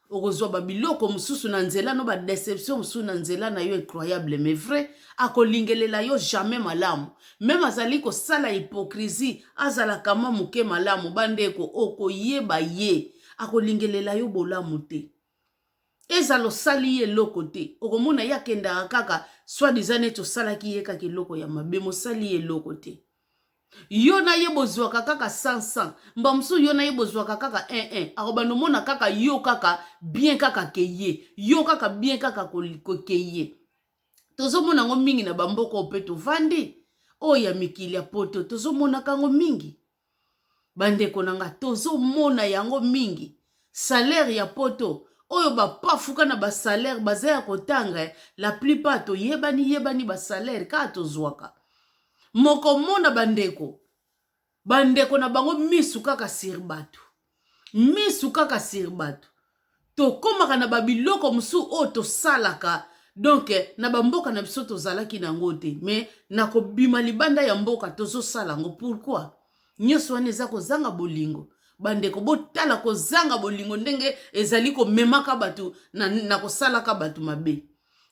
okozwa babiloko mosusu na nzela no badeception mosusu na nzela na yo incroyable mais vrai akolingelela yo jamais malamu même azali kosala hypocrisie azalaka mwa moke malamu bandeko okoyeba ye akolingelela yo bolamu te ezala osali ye eloko te okomona ye akendaka kaka soi-disant neti osalaki ye kaka eloko ya mabe mosali ye eloko te yo na ye bozwaka kaka 100 mba mosusu yo na ye bozwaka kaka 1 akobanda omona kaka yo kaka bien kaka ke ye yo kaka bien kaka ke ye tozomona yango mingi na bamboka mpe tovandi oyo ya mikili ya poto tozomonaka yango mingi bandeko na nga tozomona yango mingi salaire ya poto oyo bapafuka na basalaire baza ya kotanga la plupart toyebani basalaire kaka tozwaka moko mona bandeko na bango misu kaka sir bato tokomaka na babiloko mosusu oyo tosalaka donc na bamboka na biso tozalaki nango te mais nakobima libanda ya mboka tozosala yango pourquoi nyonso wana eza kozanga bolingo bandeko botala kozanga bolingo ndenge ezali komemaka bato na kosalaka bato mabe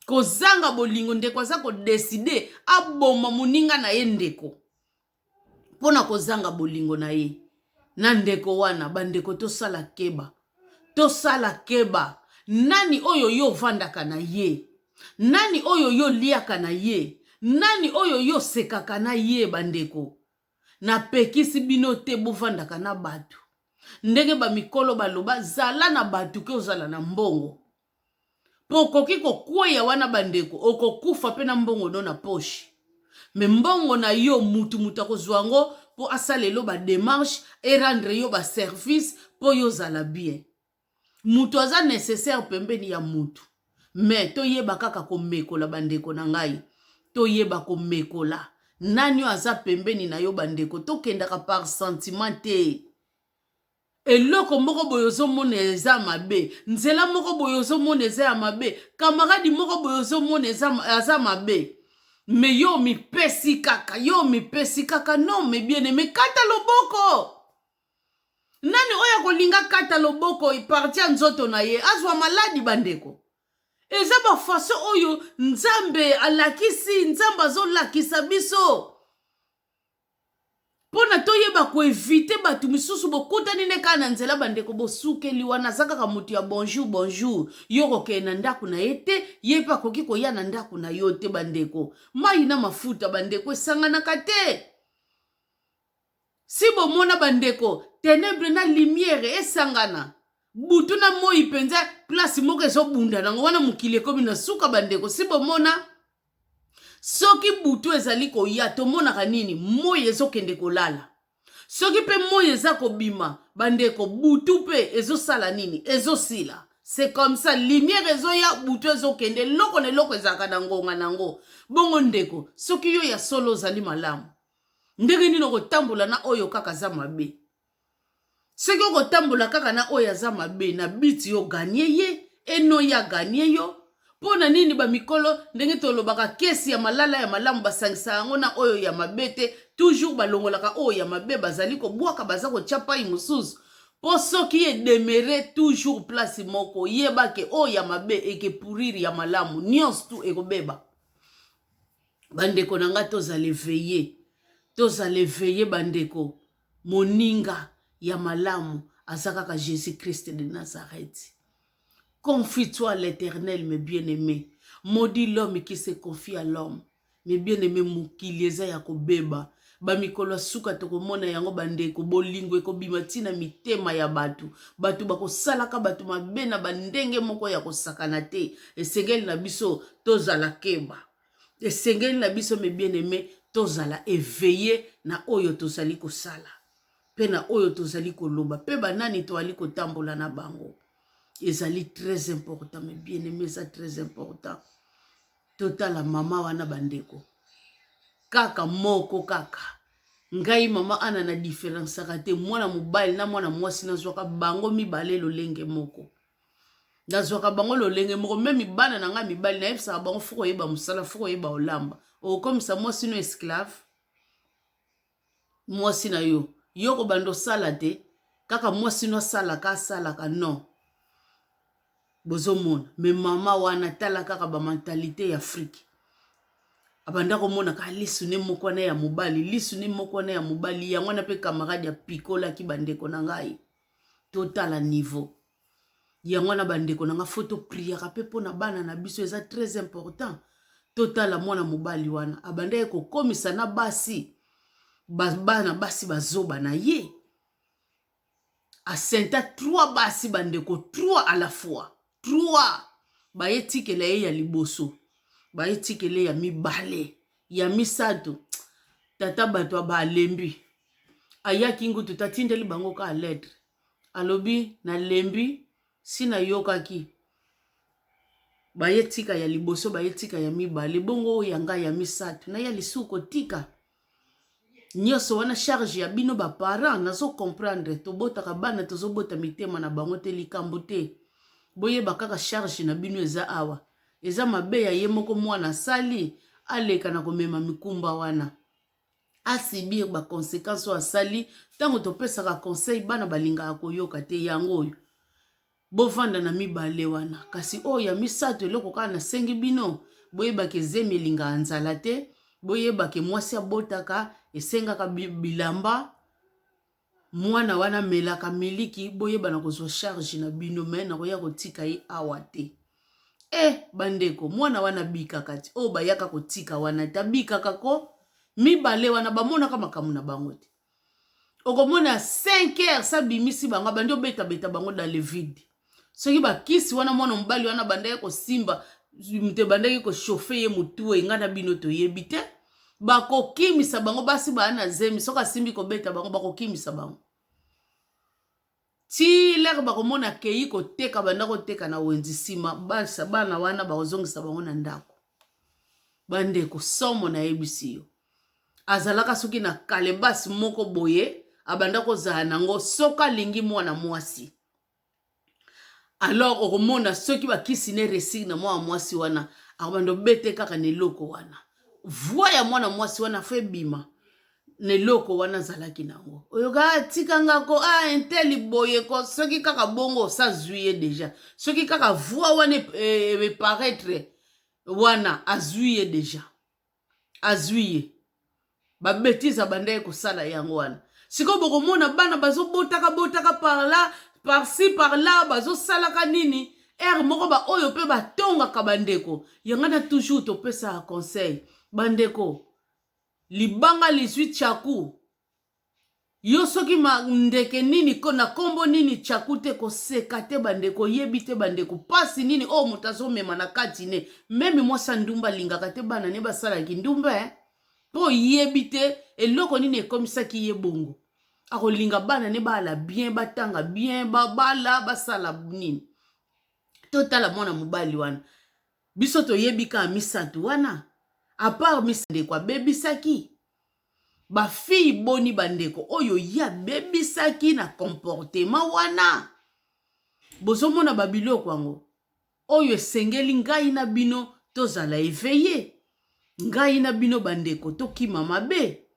kozanga bolingo ndeko aza kodeside aboma moninga na ye ndeko mpona kozanga bolingo na ye na ndeko wana bandeko tosala keba nani oyo yo vandaka na ye nani oyo yo liaka na ye nani oyo yo sekaka na ye bandeko napekisi bino te bovandaka na bato ndenge bamikolo baloba zala na bato ke ozala na mbongo po okoki kokweya wana bandeko okokufa mpe na mbongo no na poshe me mbongo na yo mutu akozwa yango mpo asalelo bademarshe erendre yo baservice mpo yo ozala bien mutu aza nécessaire pembeni ya mutu me toyeba kaka komekola bandeko na ngai toyeba komekola nani oyo aza pembeni na yo bandeko tokendaka par sentiment te eloko moko boyo ozomona eza mabe nzela moko boyo ozomona eza ya mabe kamaradi moko boyo ozomona aza mabe me yo mipesi kaka non me bien aimé kata loboko nani oyo akolinga kata loboko iparti ya nzoto na ye azwa maladi bandeko eza bafaso oyo nzambe alakisi nzambe azolakisa biso mpona toyeba koevite bato misusu bokutani ne kaka na nzela bandeko bosukeli wana aza kaka moto ya bonjour yo kokende na ndako na ye te ye mpe akoki koya na ndako na yo te bandeko mai na mafuta bandeko esanganaka te si bomona bandeko ténèbre na lumière esangana butu na moi mpenza place moko ezobunda nango wana mokili ekomi na suka bandeko si bomona soki butu ezali koya tomonaka nini moi ezokende kolala soki mpe moi eza kobima bandeko butu mpe ezosala nini ezosila c'est comme ça lumière ezoya butu ezokende eloko na eloko ezalaka na ngonga nango bongo ndeko soki yo ya solo ozali malamu ndenge nini okotambola na oyo kaka aza mabe soki okotambola kaka na oyo aza mabe na biti yo ganye ye eno ya gagné yo. Pona nini ba mikolo ndenge tolobaka kesi ya malala ya malamu basangisa yango na oyo ya mabete toujours balongolaka oyo ya mabe bazali ko bwaka baza ko chapa imususu. Po soki e demere toujours place moko yeba ke oyo ya mabe eke pourrir ya malamu nyonso tu ekobeba. Bandeko nanga tozale veiller bandeko. Moninga ya malamu azakaka Jésus Christ de Nazareth. Confie-toi à l'Éternel, mes bien-aimés. Maudit l'homme qui se confie à l'homme. Mes bien-aimés, mukilieza ya kobeba. Ba mikolo suka tokomona yango bandeko bolingo ekobima tina mitema ya batu. Batu bako salaka batu mabena bandenge moko ya kosakana te. Esengeli na biso tozala keba. Esengeli na biso mes bien-aimés tozala éveillé na oyo tozali kosala. Pe na oyo tozali koloba. Pe banani toali kotambola na bango. Ezali très important, mes bien-aimés, ça très important. Total mama wana bandeko. Kaka moko kaka. Ngai mama ana na différence akate mwana mobali na mwana mwasi nazwaka bango mibale lolenge moko. Nazwaka bango lolenge moko même mibana na nga mibali na yebisa bango fuko yeba musala fuko yeba olamba. O comme ça mwasi no esclave. Mwasi na yo. Yoko bando sala te. Kaka mwasi no sala ka non. Bozomona me mama wana tala kaka ba mentalité ya Afrique. Abanda ko mona ka lisu ne moko na ya mobali, lisu ne moko na ya mobali ya ngwana pe camarade ya pikola ki bandeko na ngai. Total niveau. Ya ngwana bandeko na nga photo prière pe pona bana na biso eza très important. Total mwana mobali wana abanda eko komisa na basi. Bana basi bazoba na ye. Asenta 3 basi bandeko 3 à la fois. 3 bayetikele ya liboso bayetikele ya mibale ya misato tata bato ba lembi ayaki ngutu tatindeli bango ka lettre alobi na lembi sina yokaki bayetika ya liboso bayetika ya mibale bongo yanga ya misato na ya lisuko tika nyoso wana charge ya bino ba parents nazo comprendre to botaka bana tozo bota mitema na bango te likambo te. Boye bakaka charge na binu eza awa. Eza mabe ya ye moko mwana sali. Aleka na komema mikumba wana. Asibir ba conséquences wa sali. Tango topesa ka conseil bana balinga akoyoka te yango. Bovanda na mibale wana. Kasi ya misato eloko kaka na sengi bino. Boye bake zemi linga anzala te. Boye bake mwasi abotaka. Esengaka bilamba. Mwana wana melaka miliki boye bana kozwa charge na bino mena koya kotika ye awate. Bandeko mwana wana bika kati bayaka kotika wana tabika kako mibale wana bamona kama kamuna bango te. Okomona 5 heures sabimisi bango bandi beta bango dans le vide. Soki bakisi wana mwana mbali wana bandaye ko simba mte bandaye ko chauffer ye mutuwe ngana bino to yebite. Bako kimisa bango basi bana zemi soka simbi ko beta bango bako kimisa bango. Ti lere bakomona kei ko teka banda ko teka na wenzi sima basa bana wana bakozongisa bango na ndako. Bandeko somo na ebisiyo. Azalaka soki na kalebasi moko boye abanda ko za nango soka lingi mwana mwasi. Alors okomona soki bakisi ne resi na mwana mwasi wana abando bete kaka ne loko wana. Voix ya mwana mwasi wana fe bima. Ne loko wana zalaki nango. Oyoga tikanga ko inteli boye ko soki kaka bongo sa zuye déjà. Soki kaka voix wana paraître wana azuye déjà. Azuye. Ba bêtise bandaye ko sala yango wana. Siko bokomona bana bazo botaka par là, par ci par là bazo salaka nini. Moko ba oyo pe ba tonga ka bandeko. Yangana toujours to pesa conseil. Bandeko libanga lisui chaku. Yo soki ndeke nini kona kombo nini chaku te ko sekate bandeko yebite bandeko pasi nini mutazo mema na kati ne meme mwasa ndumba linga kate bana ne basala ki ndumba po yebite eloko nini ekomisa ki yebongo ako linga bana ne bala bien batanga bien bala basala nini totala mwana mobali wana biso to yebika misatu wana. A part misande kwa bebisaki. Ba fille boni bandeko. Oyo ya bebisaki na comportement wana. Bozomona babilo kwango. oyo esengeli ngai na bino tozala éveillé. Ngai na bino bandeko tokima mabe.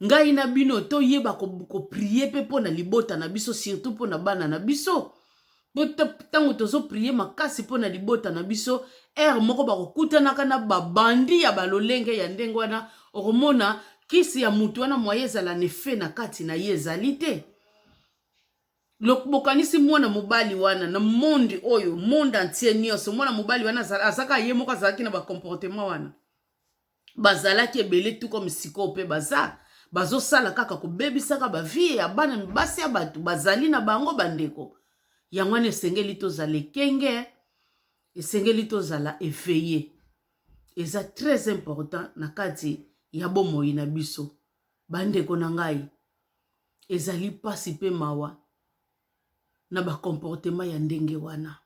Ngai na bino toyeba ko prier pe pona libota na biso, surtout pona bana na biso. Tango tozo prier makasi pona libota na biso, moko bakokutanaka na babandi ya balolenge ya ndenge wana, okomona kisi ya mutu wana moye ezala nefe na kati na ye ezali te. Bokanisi mwana mobali wana na monde oyo, monde entier nyonso, mwana mobali wana azaka ye moko azalaki na bakomportement wana. Bazalaki ebele tu comme siko pe bazo sala kaka kobebisaka bavie ya bana mibasi ya batu, bazali na bango bandeko. Yangwane esengeli tozala ekenge, esengeli tozala éveillé. Eza très important na kati ya bomoi na biso. Bandeko na ngai, ezali pasi pe mawa na ba comportement ya ndenge wana.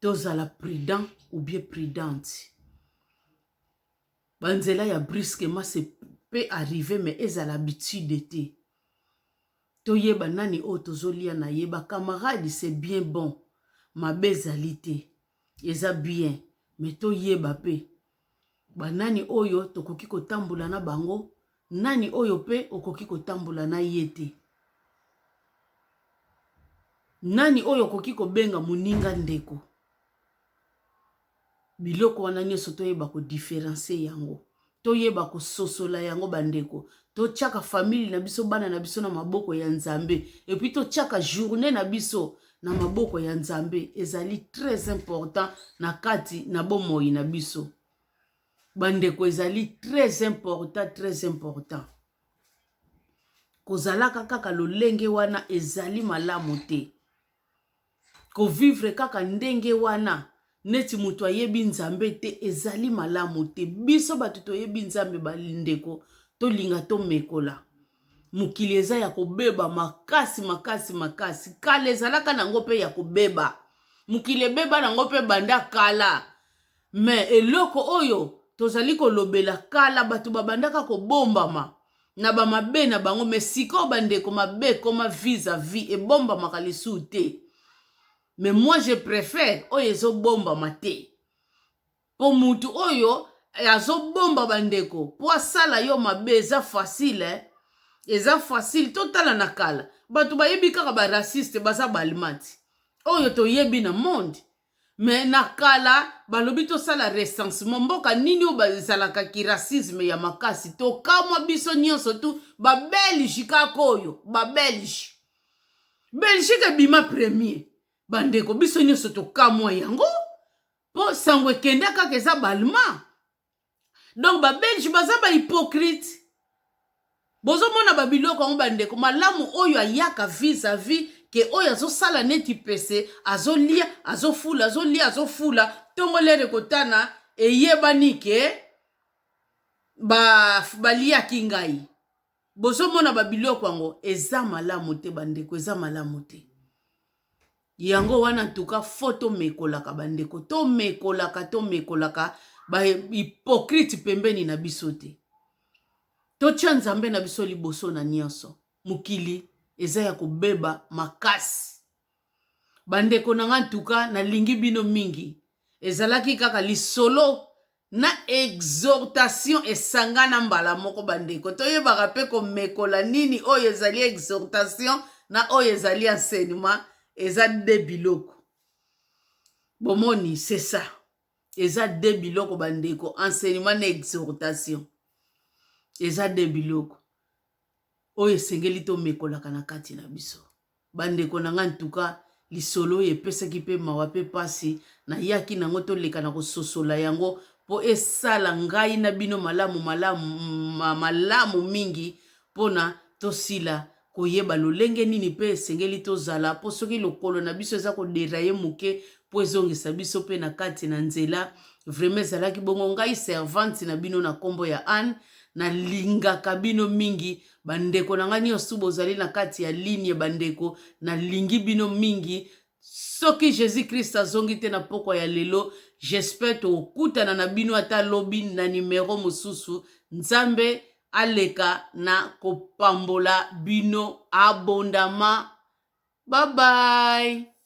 Tozala prudent ou bien prudente. Banzela ya brusquement se peut arriver, mais ezala l'habitude te. Toyeba nani o tozolia na yeba camarade c'est bien bon. Ma bezalité eza bien, mais toyeba pe. Ba nani oyo tokoki kotambula na bango, nani oyo pe okoki kotambula na yete. Nani oyo okoki kobenga muninga ndeko. Biloko wana nyonso toyeba ko différencier yango. Toyeba ko sosola yango bandeko. To tchaka famille na biso bana na biso na maboko ya Nzambe. Et puis to tchaka journée na biso na maboko ya Nzambe. Ezali très important na kati na bomoi na biso. Bandeko ezali très important, très important. Kozalaka kaka lolenge wana ezali malamu te. Ko vivre kaka ndenge wana neti mutu ayebi Nzambe te ezali malamu te. Biso batu toyebi Nzambe balindeko tolinga to mekola. Mukili eza ya kobeba makasi makasi makasi. Kala ezalaka nango pe ya kobeba. Mukili ebeba nango pe banda kala. Mais eloko oyo tozali kolobela kala batu babandaka kobombama na bamabe na bango, mais siko bandeko mabe koma vis-à-vis et bomba makalisu te. Mais moi je préfère oyo ezo bomba mate. Po mutu oyo azo bomba bandeko po asala yo mabe eza facile eza facile totala na kala. Batu bayebi kaka ba raciste baza balimati. Oyo toyebi na monde. Mais na kala balobi to sala recensement mboka nini o bazalaka ki racisme ya makasi to kamwa biso nyonso tu ba Belgique kakoyo ba Belgique. Belgique bima premier. Bandeko biso nyonso to kamwa yango po sangwe kenda kaka eza balma. Donc ba Belgique baza ba hypocrite. Bozo mona ba biloko ngo bandeko malamu oyo ayaka vis-à-vis ke oyo azosala neti pese azolia azofula tongo lere kotana eyebani ke balia kingai. Bozo mona ba biloko ngo eza malamu te bandeko, eza malamu te. Yango wana tuka foto mekolaka bandeko, to mekolaka ba hypocrite pembeni na biso te. To tia Nzambe na biso liboso na nyonso. Mukili eza ya kobeba makasi. Bandeko na nga ntuka na lingi bino mingi. Ezalaki kaka lisolo na exhortation esangana mbala moko bandeko. Toyebaka pe ko mekola nini oyo ezali exhortation na oyo ezali enseignement. Eza de biloko. Bomoni c'est ça. Eza de biloko bandeko. Enseignement na exhortation. Eza de biloko. Oyo esengeli to mekolaka na kati na biso. Bandeko na nga ntuka lisolo epesaki pe mawa pe pasi na yaki nango to leka na kososola yango po esala ngai na bino malamu mingi pona tosila koyeba lolenge nini pe esengeli tozala po soki lokolo na biso eza koderaye muke po ezongisa biso pe na kati na nzela. Vraiment ezalaki bongo ngai servante na bino na kombo ya Anne. Na lingaka bino mingi bandeko na nga nyonso bozali na kati ya ligne bandeko na lingi bino mingi. Soki Jésus Christ azongi te na pokwa ya lelo, j'espère to okutana na bino ata lobi na numero mosusu. Nzambe aleka na kopambola bino abondama. Bye bye.